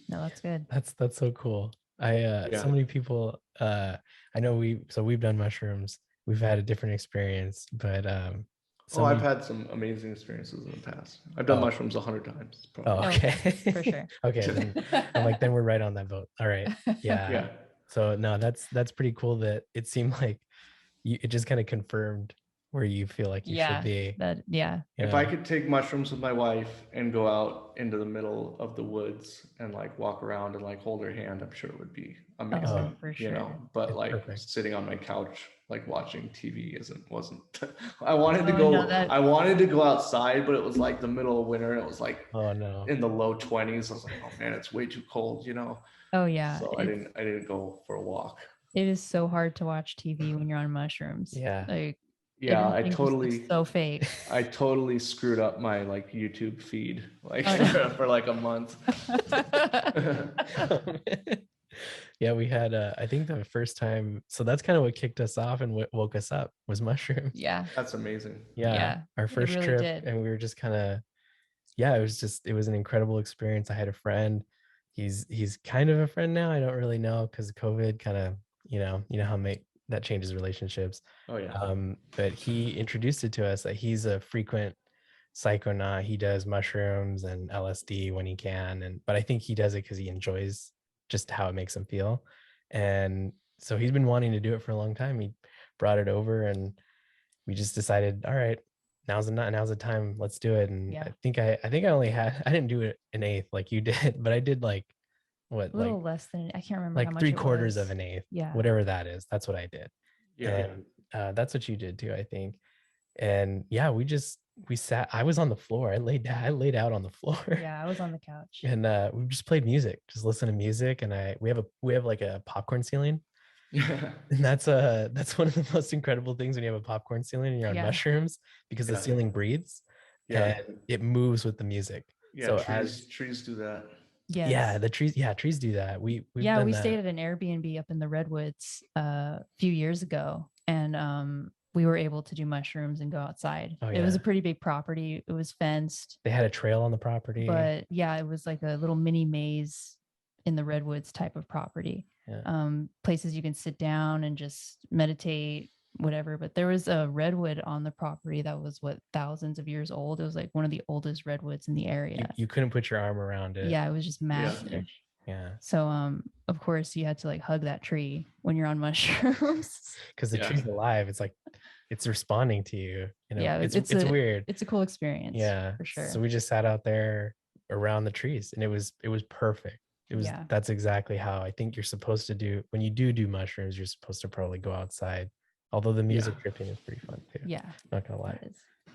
No, that's good. That's so cool. So many people, I know we've done mushrooms. We've had a different experience, but I've had some amazing experiences in the past. I've done mushrooms 100 times. Probably. Oh, okay. For sure. Okay, then I'm like, then we're right on that boat. All right. Yeah. Yeah. So no, that's pretty cool that it seemed like it just kind of confirmed where you feel like you should be. If I could take mushrooms with my wife and go out into the middle of the woods and like walk around and like hold her hand, I'm sure it would be amazing. For you sure. know, but It's like perfect. sitting on my couch, like watching TV wasn't. I wanted to Oh, go. no, I wanted to go outside, but it was like the middle of winter and it was like Oh no. in the low 20s. I was like, oh man, it's way too cold. You know. Oh yeah. So I didn't go for a walk. It is so hard to watch TV when you're on mushrooms. Yeah. Like Yeah, I everything just totally looks so fake. I totally screwed up my like YouTube feed like Oh, no. for like a month. Yeah, we had I think the first time, so that's kind of what kicked us off and what woke us up was mushrooms. Yeah. That's amazing. Yeah. Our first really trip did. and we were just kind of, it was an incredible experience. I had a friend. He's kind of a friend now. I don't really know because COVID kind of, you know how that changes relationships. Oh yeah. But he introduced it to us that he's a frequent psychonaut. He does mushrooms and LSD when he can, but I think he does it because he enjoys just how it makes him feel. And so he's been wanting to do it for a long time. He brought it over and we just decided, all right, now's the time, let's do it. And I think I didn't do it an eighth like you did, but I did like what, a little like less than, I can't remember like how much 3/4 of an eighth, whatever that is. That's what I did. Yeah. And that's what you did too, I think. And yeah, we sat, I was on the floor. I laid out on the floor. Yeah, I was on the couch. And we just played music, just listen to music. And we have like a popcorn ceiling. And that's one of the most incredible things when you have a popcorn ceiling and you're on mushrooms, because the ceiling breathes and it moves with the music. Yeah, so trees do that. Yes. Yeah, trees do that. We stayed at an Airbnb up in the redwoods a few years ago, and we were able to do mushrooms and go outside. It was a pretty big property. It was fenced. They had a trail on the property. But yeah, it was like a little mini maze in the redwoods type of property. Places you can sit down and just meditate, whatever. But there was a redwood on the property that was thousands of years old. It was like one of the oldest redwoods in the area. You couldn't put your arm around it. Yeah, it was just massive. Yeah. So of course you had to like hug that tree when you're on mushrooms. Because the tree's alive. It's like it's responding to you. You know, yeah, it's weird. It's a cool experience. Yeah, for sure. So we just sat out there around the trees and it was perfect. That's exactly how I think you're supposed to do when you do mushrooms. You're supposed to probably go outside. Although the music tripping is pretty fun too. Yeah, not gonna lie.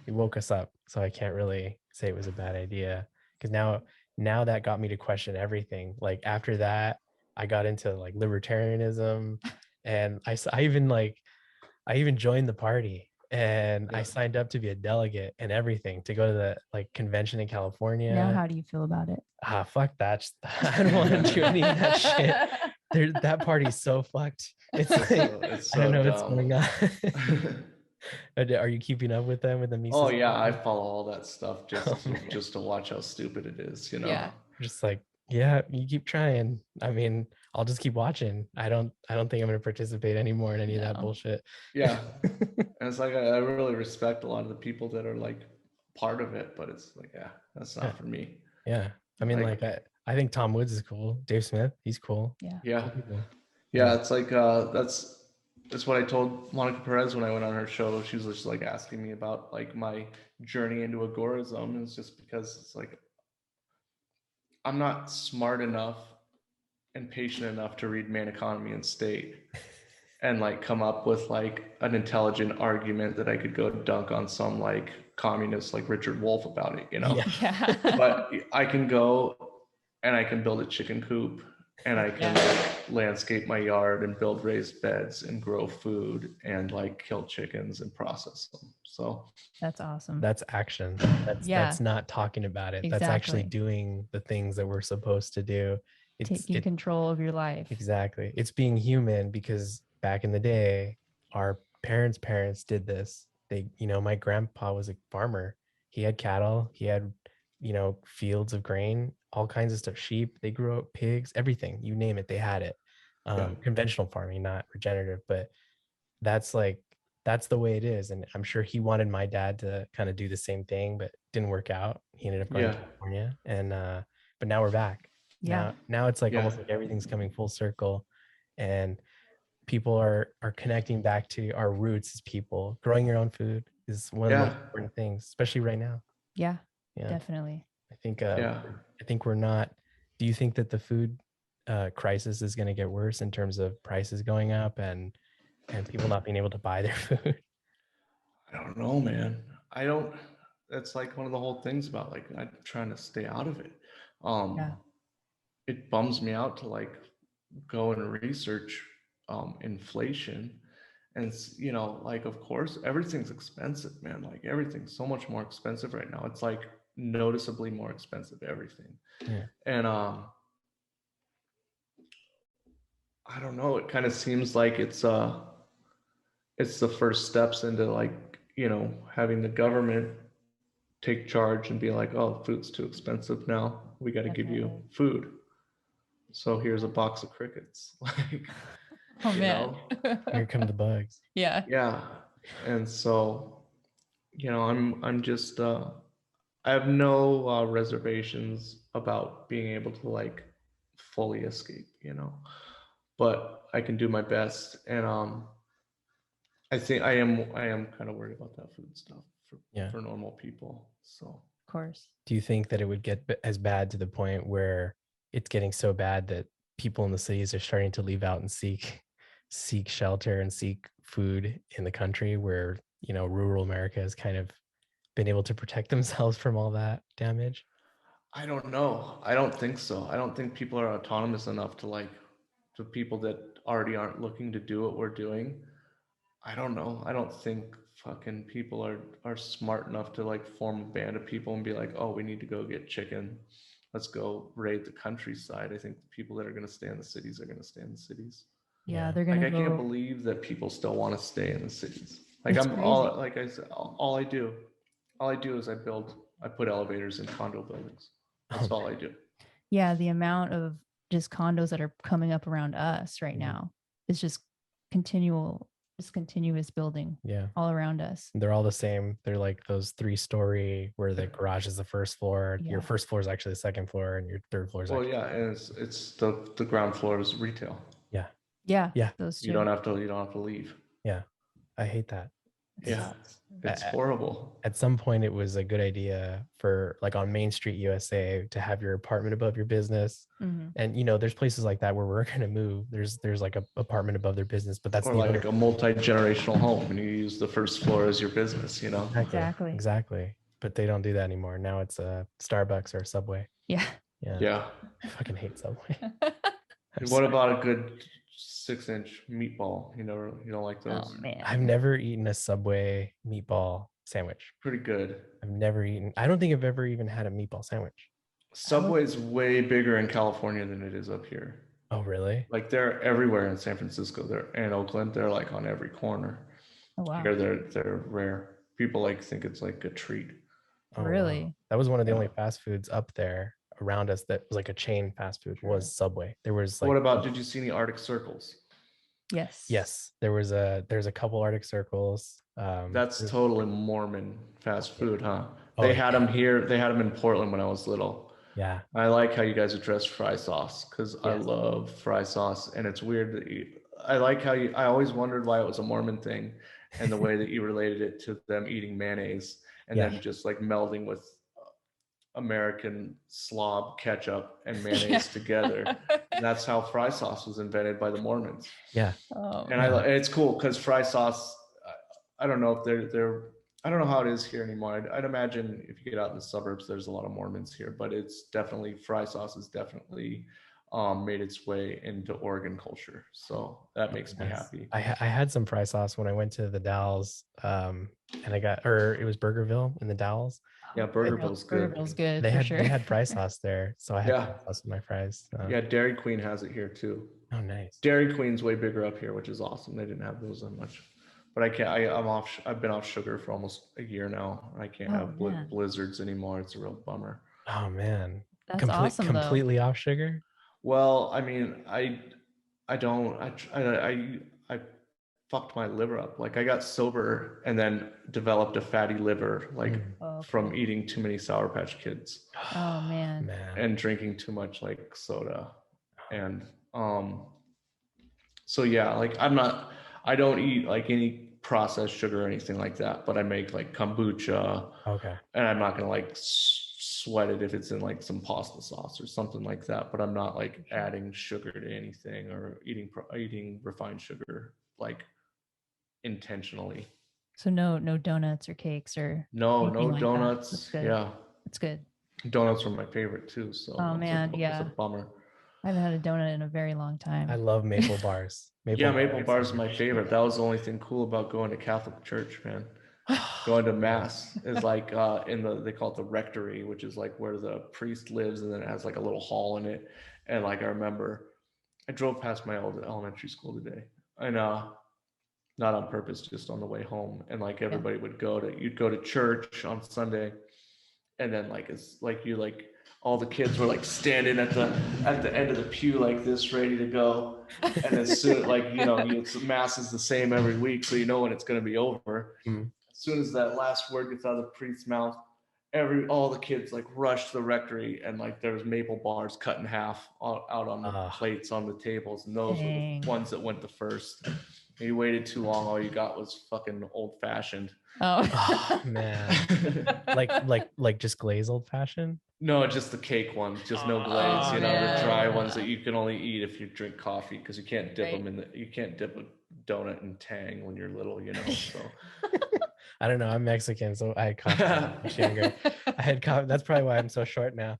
It woke us up, so I can't really say it was a bad idea, because now that got me to question everything. Like after that, I got into like libertarianism, and I even joined the party, and I signed up to be a delegate and everything to go to the like convention in California. Now, how do you feel about it? Fuck that. I don't want to do any of that shit. That party's so fucked. It's like, it's so I don't know dumb. what's going on. Are you keeping up with them, with the Mises? Oh yeah, I follow all that stuff just to watch how stupid it is, you know. Yeah. Just like, yeah, you keep trying. I mean, I'll just keep watching. I don't think I'm going to participate anymore in any of that bullshit. Yeah. And it's like I really respect a lot of the people that are like part of it, but it's like, that's not for me. Yeah. I mean, like I think Tom Woods is cool. Dave Smith, he's cool. Yeah. It's like that's what I told Monica Perez when I went on her show. She was just like asking me about like my journey into agorism. It's just because it's like I'm not smart enough and patient enough to read Man, Economy, and State and like come up with like an intelligent argument that I could go dunk on some like communist like Richard Wolff about it, you know. Yeah. But I can go and I can build a chicken coop and I can like landscape my yard and build raised beds and grow food and like kill chickens and process them. So that's awesome. That's action. That's not talking about it. That's actually doing the things that we're supposed to do. taking control of your life. Exactly. It's being human, because back in the day, our parents did this. They, my grandpa was a farmer. He had cattle, he had, fields of grain, all kinds of stuff, sheep. They grew up pigs, everything, you name it, they had it. Conventional farming, not regenerative, but that's that's the way it is. And I'm sure he wanted my dad to kind of do the same thing, but didn't work out. He ended up going to California, and but now we're back. Now it's like almost like everything's coming full circle, and people are connecting back to our roots as people. Growing your own food is one of the most important things, especially right now. Yeah, definitely. I think we're not. Do you think that the food crisis is going to get worse in terms of prices going up and people not being able to buy their food? I don't know, man. I don't. That's like one of the whole things about like I'm trying to stay out of it. It bums me out to like go and research inflation, and like of course everything's expensive, man. Like everything's so much more expensive right now. It's like noticeably more expensive, everything. And I don't know. It kind of seems like it's the first steps into like having the government take charge and be like, oh, food's too expensive now. We got to give you food. So here's a box of crickets. Like, oh man, here come the bugs. Yeah. And so, I'm just, I have no reservations about being able to like fully escape, but I can do my best. And I think I am kind of worried about that food stuff for normal people. So, of course. Do you think that it would get as bad to the point where it's getting so bad that people in the cities are starting to leave out and seek shelter and seek food in the country, where rural America has kind of been able to protect themselves from all that damage? I don't know. I don't think so. I don't think people are autonomous enough to like the people that already aren't looking to do what we're doing. I don't know. I don't think fucking people are smart enough to like form a band of people and be like, oh, we need to go get chicken. Let's go raid the countryside. I think the people that are going to stay in the cities are going to stay in the cities. Yeah, they're gonna. I can't believe that people still want to stay in the cities. Like like I said, all I do is I put elevators in condo buildings. That's all I do. Yeah, the amount of just condos that are coming up around us right now is just continuous building all around us. They're all the same. They're like those 3-story where the garage is the first floor. Your first floor is actually the second floor, and your third floor is and it's the ground floor is retail. Yeah. Those two. You don't have to leave. Yeah. I hate that. It's horrible. At some point it was a good idea for like on Main Street USA to have your apartment above your business. And there's places like that where we're going to move. There's like a apartment above their business, but that's like a multi-generational home, and you use the first floor as your business, Exactly. But they don't do that anymore. Now it's a Starbucks or a Subway. Yeah. I fucking hate Subway. What about a good 6-inch meatball? You don't like those? Oh man, I've never eaten a Subway meatball sandwich. Pretty good. I don't think I've ever even had a meatball sandwich. Subway's way bigger in California than it is up here. Oh really? Like they're everywhere in San Francisco. They're in Oakland. They're like on every corner. Oh wow. Here they're rare. People like think it's like a treat. Oh, really? Wow. That was one of the only fast foods up there around us that was like a chain fast food was Subway. There was like, what about, did you see any Arctic Circles? Yes. There's a couple Arctic Circles. That's totally Mormon fast food, huh? They had them here. They had them in Portland when I was little. Yeah. I like how you guys address fry sauce, because I love fry sauce, and it's weird that I like how I always wondered why it was a Mormon thing, and the way that you related it to them eating mayonnaise and then just like melding with American slob ketchup and mayonnaise together. And that's how fry sauce was invented by the Mormons. Yeah. And it's cool because fry sauce, I don't know if they're I don't know how it is here anymore. I'd imagine if you get out in the suburbs, there's a lot of Mormons here, but it's definitely, fry sauce is definitely made its way into Oregon culture. So that makes me happy. I had some fry sauce when I went to the Dalles, and I got, or it was Burgerville in the Dalles. Yeah, Burgerville's good. Burgerville's good. They for had sure. they had fry sauce there, so I had Yeah. fry sauce with my fries. Yeah, Dairy Queen has it here too. Oh, nice. Dairy Queen's way bigger up here, which is awesome. They didn't have those that much. But I can't. I'm off. I've been off sugar for almost a year now. I can't have man. blizzards anymore. It's a real bummer. Oh man, That's awesome. Completely off sugar. Well, I mean, I don't. I fucked my liver up. Like I got sober and then developed a fatty liver, like from eating too many Sour Patch Kids. Oh man. And drinking too much like soda, and so yeah, like I don't eat like any processed sugar or anything like that, but I make like kombucha. Okay. And I'm not gonna like sweat it if it's in like some pasta sauce or something like that, but I'm not like adding sugar to anything or eating refined sugar like intentionally. So no donuts or cakes or no like donuts. That's good. Yeah, it's good. Donuts were my favorite too. So oh man, it's a bummer. I haven't had a donut in a very long time. I love maple bars. Maple bars is my favorite. That was the only thing cool about going to Catholic church, man. Going to mass is like they call it the rectory, which is like where the priest lives, and then it has like a little hall in it. And like I remember I drove past my old elementary school today, and not on purpose, just on the way home, and like everybody would you'd go to church on Sunday, and then like it's like you like all the kids were like standing at the end of the pew like this, ready to go. And as soon like mass is the same every week, so you know when it's going to be over. Mm-hmm. As soon as that last word gets out of the priest's mouth, all the kids like rush to the rectory, and like there was maple bars cut in half out on the plates on the tables, and those were the ones that went the first. And you waited too long, all you got was fucking old fashioned. Oh man. like just glazed old fashioned? No, just the cake ones, just no glaze. The dry ones that you can only eat if you drink coffee, because you can't dip them you can't dip a donut in Tang when you're little, So I don't know. I'm Mexican, so I had coffee when I was younger. I had coffee. That's probably why I'm so short now.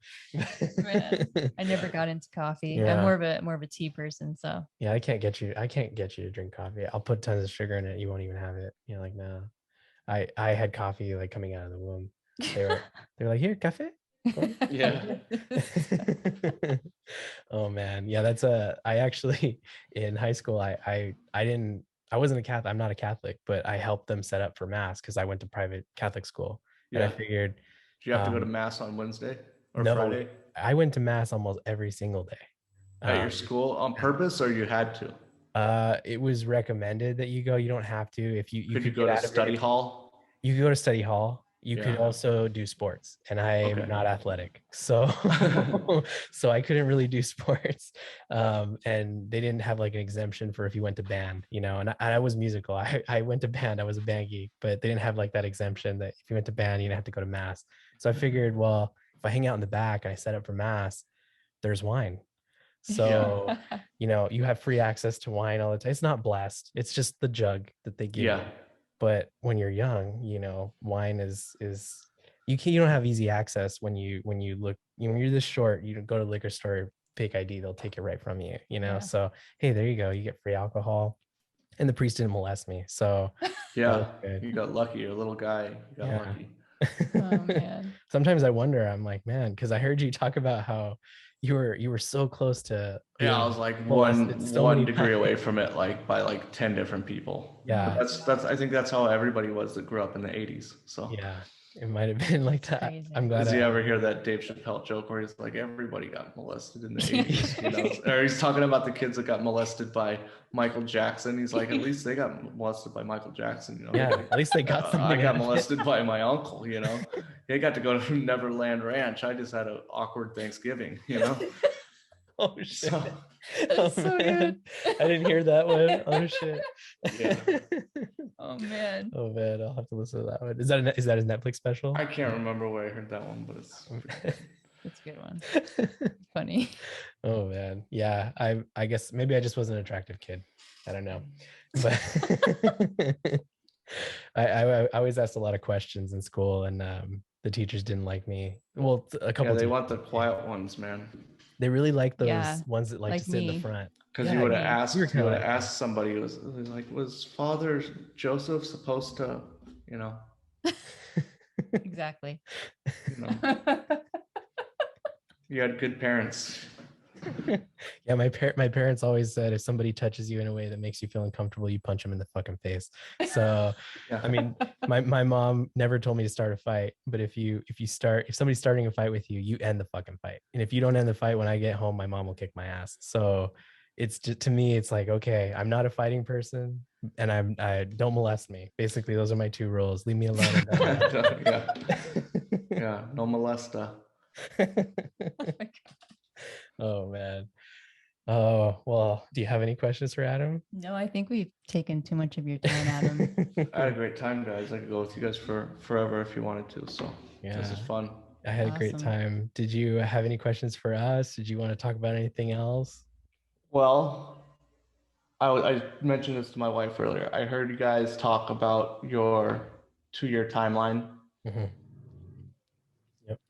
Man, I never got into coffee. Yeah. I'm more of a tea person. So yeah, I can't get you to drink coffee. I'll put tons of sugar in it. You won't even have it. Like no. I had coffee like coming out of the womb. They were like, here, cafe. Yeah. Oh man, yeah. That's I actually in high school I wasn't a Catholic. I'm not a Catholic, but I helped them set up for mass because I went to private Catholic school. And I figured. Do you have to go to mass on Wednesday or no, Friday? I went to mass almost every single day. At your school on purpose, or you had to? It was recommended that you go. You don't have to. If you could go to study hall. You could go to study hall. You could also do sports, and I'm not athletic, so so I couldn't really do sports. And they didn't have like an exemption for if you went to band, and I was musical. I went to band. I was a band geek, but they didn't have like that exemption that if you went to band, you didn't have to go to mass. So I figured, well, if I hang out in the back and I set up for mass, there's wine. So, you have free access to wine all the time. It's not blessed. It's just the jug that they give you. But when you're young, wine is you don't have easy access when you're this short, you go to the liquor store, fake ID, they'll take it right from you, So, hey, there you go. You get free alcohol. And the priest didn't molest me. So yeah, you got lucky. You're a little guy. You got lucky. Oh man. Sometimes I wonder, I'm like, man, because I heard you talk about how you were so close to I was like one degree away from it, like by like 10 different people. Yeah, but I think that's how everybody was that grew up in the 80s. So yeah, it might have been like that. Crazy. I'm glad. Does you ever hear that Dave Chappelle joke where he's like, everybody got molested in the 80s, or he's talking about the kids that got molested by Michael Jackson. He's like, at least they got molested by Michael Jackson, Yeah, at least they got something. I got molested by my uncle, They got to go to Neverland Ranch. I just had an awkward Thanksgiving, Oh shit. So good. I didn't hear that one. Oh shit. Yeah. Oh man. Oh man, I'll have to listen to that one. Is that his Netflix special? I can't remember where I heard that one, but it's a good one. Funny. Oh man. Yeah. I guess maybe I just wasn't an attractive kid. I don't know. But I always asked a lot of questions in school, and the teachers didn't like me. Well, a couple. They want the quiet ones, man. They really like those Yeah, ones that like to like sit in the me. front. Because Yeah, you would have me. asked, You're you kinda would have like asked somebody, was Father Joseph supposed to, you know, Exactly. you know, you had good parents. Yeah, my parents always said if somebody touches you in a way that makes you feel uncomfortable, you punch them in the fucking face. So, Yeah. I mean, my mom never told me to start a fight, but if somebody's starting a fight with you, you end the fucking fight. And if you don't end the fight when I get home, my mom will kick my ass. So, it's just, to me, it's like, okay, I'm not a fighting person, and I don't molest me. Basically, those are my two rules. Leave me alone. And don't molest Yeah. Yeah. No molesta. me. Oh man. Oh, well, do you have any questions for Adam? No, I think we've taken too much of your time, Adam. I had a great time, guys. I could go with you guys for forever if you wanted to. So this is Yeah, fun. I had a great Awesome. time. Did you have any questions for us? Did you want to talk about anything else? Well, I mentioned this to my wife earlier. I heard you guys talk about your 2-year timeline. Mhm.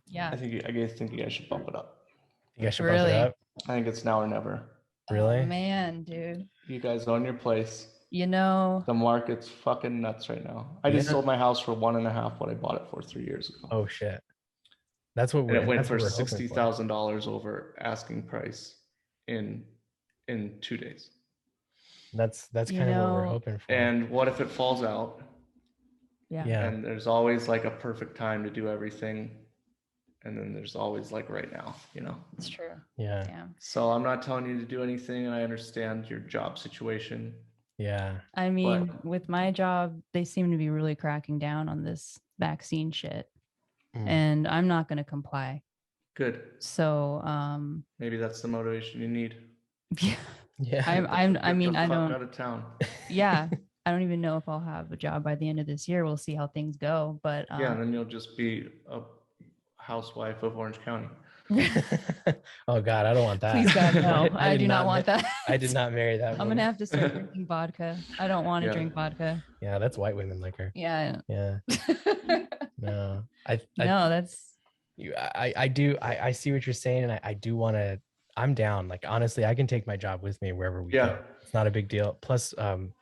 Yeah. I guess think you guys should bump it up. You guys should bump Really? it up. I think it's now or never. Really? Oh, man, dude. You guys own your place. You know, The market's fucking nuts right now. I just Yeah. sold my house for 1.5 what I bought it for 3 years ago. Oh shit. That's what And it went that's for what we're hoping for. $60,000 over asking price in 2 days. That's You kind of what we're know, hoping for. And what if it falls out? yeah. Yeah. And there's always like a perfect time to do everything. And then there's always like right now, you know? It's true. Yeah. Damn. So I'm not telling you to do anything, and I understand your job situation. Yeah. I mean, with my job, they seem to be really cracking down on this vaccine shit. Mm. And I'm not going to comply. Good. So, Maybe that's the motivation you need. yeah, Yeah. I mean, I don't, out of town. yeah, I don't even know if I'll have a job by the end of this year. We'll see how things go. But Yeah, and then you'll just be a housewife of Orange County. Oh God, I don't want that. please God, no, I did do not want that. I did not marry that I'm woman. gonna have to start drinking vodka. I don't want to Yeah. drink vodka. Yeah, that's white women liquor. Yeah. Yeah. No. I No, that's I see what you're saying, and I do want to. I'm down. Like honestly, I can take my job with me wherever we Yeah. go. It's not a big deal. Plus,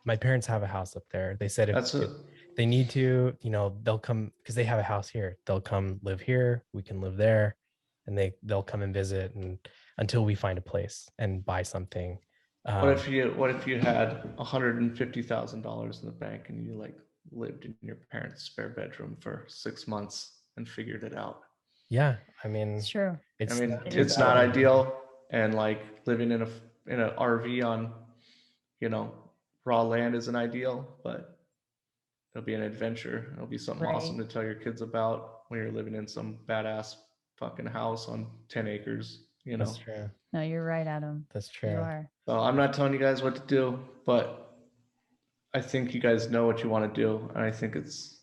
my parents have a house up there. They said if they need to, they'll come because they have a house here. They'll come live here. We can live there, and they'll come and visit and until we find a place and buy something. What if you had $150,000 in the bank and you like lived in your parents' spare bedroom for 6 months and figured it out? Yeah, I mean, it's true. It's not ideal, and like living in an RV on, raw land isn't ideal, but it'll be an adventure. It'll be something awesome to tell your kids about when you're living in some badass fucking house on 10 acres, That's true. No, you're right, Adam. That's true. You are. So I'm not telling you guys what to do, but I think you guys know what you want to do, and I think it's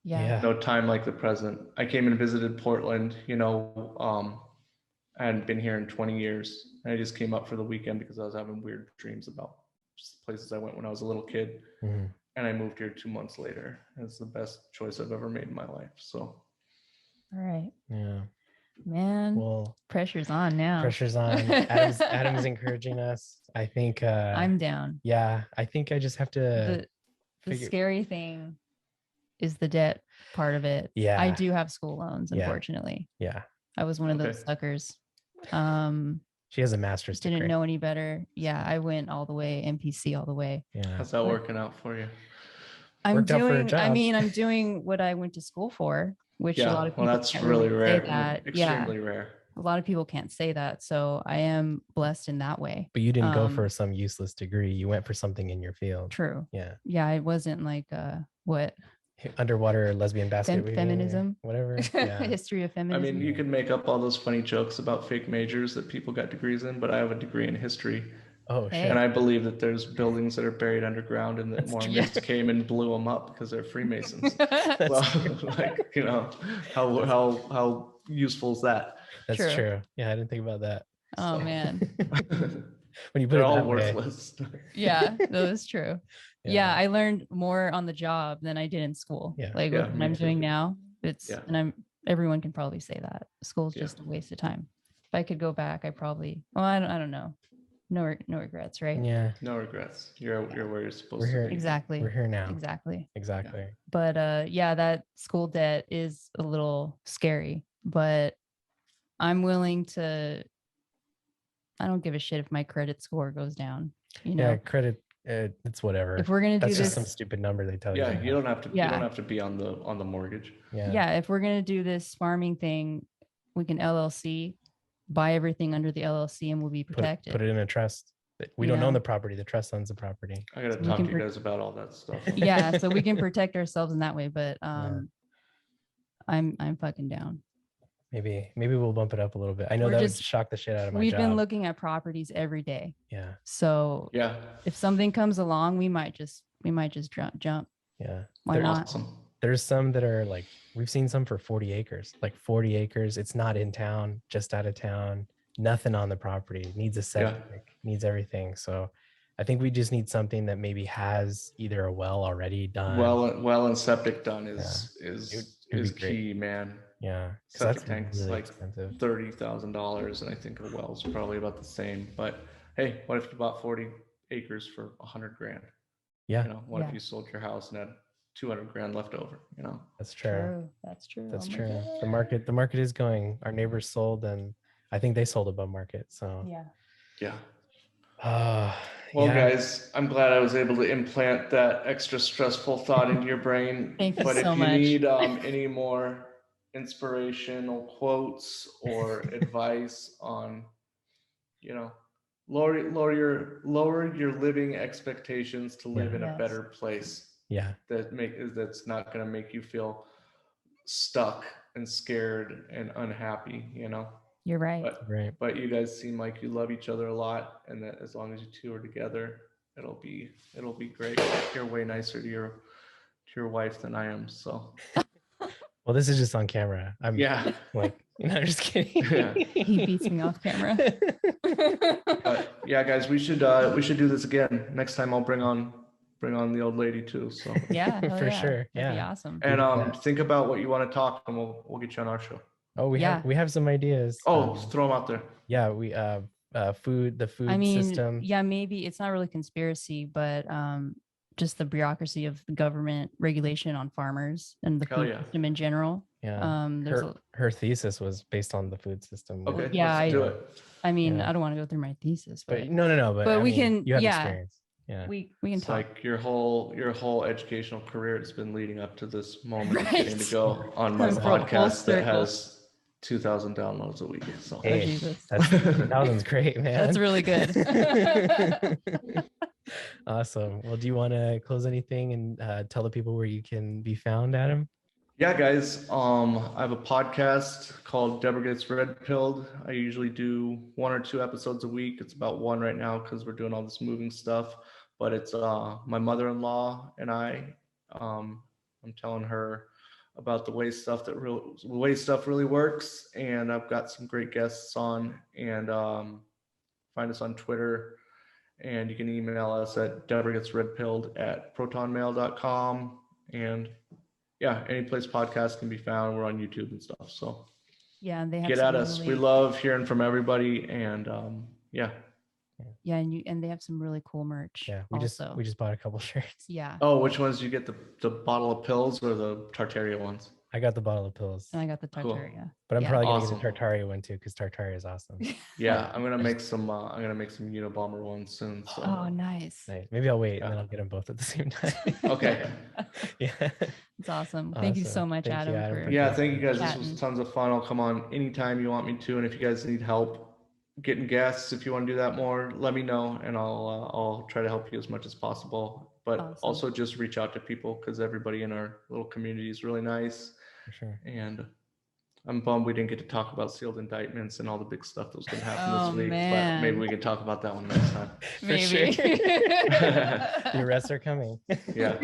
Yeah. no time like the present. I came and visited Portland, I hadn't been here in 20 years. And I just came up for the weekend because I was having weird dreams about places I went when I was a little kid. Mm-hmm. And I moved here 2 months later. It's the best choice I've ever made in my life. So. All right. Yeah. Man. Well, pressure's on now. Pressure's on. Adam's encouraging us. I think I'm down. Yeah, I think I just have to. The scary thing is the debt part of it. Yeah. I do have school loans, unfortunately. Yeah. I was one of those suckers. She has a master's degree. Didn't know any better. Yeah, I went all the way, MPC all the way. Yeah. How's that working out for you? I'm doing what I went to school for, which a lot of people that's can't really rare. say that. Extremely rare. A lot of people can't say that. So I am blessed in that way. But you didn't go for some useless degree. You went for something in your field. True. Yeah. Yeah, it wasn't like what? Underwater lesbian basket feminism, whatever. Yeah. History of feminism. I mean, you can make up all those funny jokes about fake majors that people got degrees in, but I have a degree in history. Oh shit! And I believe that there's buildings that are buried underground, and that Mormons came and blew them up because they're Freemasons. So, how useful is that? That's true. Yeah, I didn't think about that. Oh man. When you put they're it all that worthless. Yeah, that was true. Yeah, I learned more on the job than I did in school. Yeah. Like what I'm doing now, and everyone can probably say that school's Yeah. just a waste of time. if I could go back, I probably. Well, I don't know. No regrets, right? Yeah, No regrets. You're where you're supposed We're to here. be. Exactly. we're here now. Exactly. Exactly. But yeah, that school debt is a little scary, but I'm willing to. I don't give a shit if my credit score goes down. You know, Yeah, credit. It's whatever. if we're gonna do That's just some this, stupid number they tell you. Yeah, you don't have to. You Yeah. don't have to be on the mortgage. yeah, if we're gonna do this farming thing, we can LLC, buy everything under the LLC, and we'll be protected. Put it in a trust. We You don't own know? the property. The trust owns the property. I gotta So we talk can to you guys about all that stuff. Yeah, so we can protect ourselves in that way. But Yeah. I'm fucking down. Maybe we'll bump it up a little bit. I know We're that would just- shock the shit out of my We've job. been looking at properties every day. Yeah, So Yeah. if something comes along, we might just jump. yeah. Why not? Awesome. There's some that are like, we've seen some for 40 acres, like 40 acres. It's not in town, just out of town, nothing on the property, needs a septic, needs everything. So I think we just need something that maybe has either a well already done. Well and septic done is It'd be great. key, man. Yeah. 'cause Septic that's tank's really like expensive. $30,000, and I think a well's probably about the same. But hey, what if you bought 40 acres for $100,000? Yeah, You know, what Yeah. if you sold your house and had $200,000 left over? You know, that's true. That's true. That's Oh my true. God. The market is going. Our neighbors sold, and I think they sold above market. So Yeah. yeah. Well, guys, I'm glad I was able to implant that extra stressful thought into your brain. Thank you But so if you much. need any more inspirational quotes or advice on, you know, lower your living expectations to live in a Yes. better place yeah, that's not going to make you feel stuck and scared and unhappy, you know. You're right. right. But you guys seem like you love each other a lot, and that as long as you two are together, it'll be great. You're way nicer to your wife than I am. So Well, this is just on camera. I'm yeah. like, I'm just kidding. Yeah. He beats me off camera. But yeah, guys, we should do this again. Next time I'll bring on the old lady too. So Yeah, hell For yeah. sure, That'd be yeah. awesome. and think about what you want to talk, and we'll get you on our show. Oh, we Yeah. have some ideas. Oh, throw them out there. Yeah, we the food I mean, system. yeah, maybe it's not really conspiracy, but just the bureaucracy of the government regulation on farmers and the Hell food yeah. system in general. Yeah. There's Her thesis was based on the food system. Okay, Yeah, let's do it. I mean, Yeah. I don't want to go through my thesis, but But no. But But I we mean, can- You have yeah. experience. Yeah. we can It's talk. like your whole educational career has been leading up to this moment of Right. getting to go on my Full podcast that circle. has 2,000 downloads a week. So Hey, Jesus. that's 2000's great, man. That's really good. Awesome. Well, do you want to close anything and tell the people where you can be found, Adam? yeah, guys, I have a podcast called Debra Gets Red Pilled. I usually do 1 or 2 episodes a week. It's about 1 right now because we're doing all this moving stuff. But it's my mother-in-law and I. I'm telling her about the way stuff really works, and I've got some great guests on. And find us on Twitter, and you can email us at debragetsredpilled@protonmail.com. And yeah, any place podcasts can be found. We're on YouTube and stuff. So Yeah, and they have get some at us. We really- love hearing from everybody. And yeah. Yeah, and they have some really cool merch. Yeah, we also. just bought a couple shirts. Yeah, Oh, which ones do you get? The bottle of pills or the Tartaria ones? I got the bottle of pills, and I got the Cool. Tartaria. but I'm Yeah. probably Awesome. gonna get a Tartaria one too because Tartaria is awesome. Yeah, I'm gonna make some. Unabomber ones soon. So. Oh, nice. Nice. Maybe I'll wait and then Yeah. I'll get them both at the same time. Okay. Yeah. It's awesome. Thank you so Awesome. much, Thank you, Adam. Adam, For, for Yeah, thank you guys. This chatting. was tons of fun. I'll come on anytime you want me to, and if you guys need help getting guests, if you want to do that more, let me know, and I'll try to help you as much as possible. But Awesome. also just reach out to people because everybody in our little community is really nice, For sure. and I'm bummed we didn't get to talk about sealed indictments and all the big stuff that was going to happen Oh, this week. But man. maybe we can talk about that one next time. Maybe. The arrests are coming. Yeah.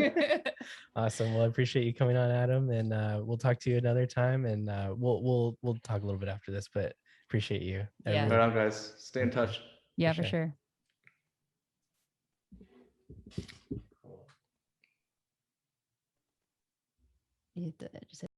Awesome. Well, I appreciate you coming on, Adam, and we'll talk to you another time, and we'll talk a little bit after this, but appreciate you. I Yeah. Right on, guys. Stay in touch. Yeah, For for sure. You have to just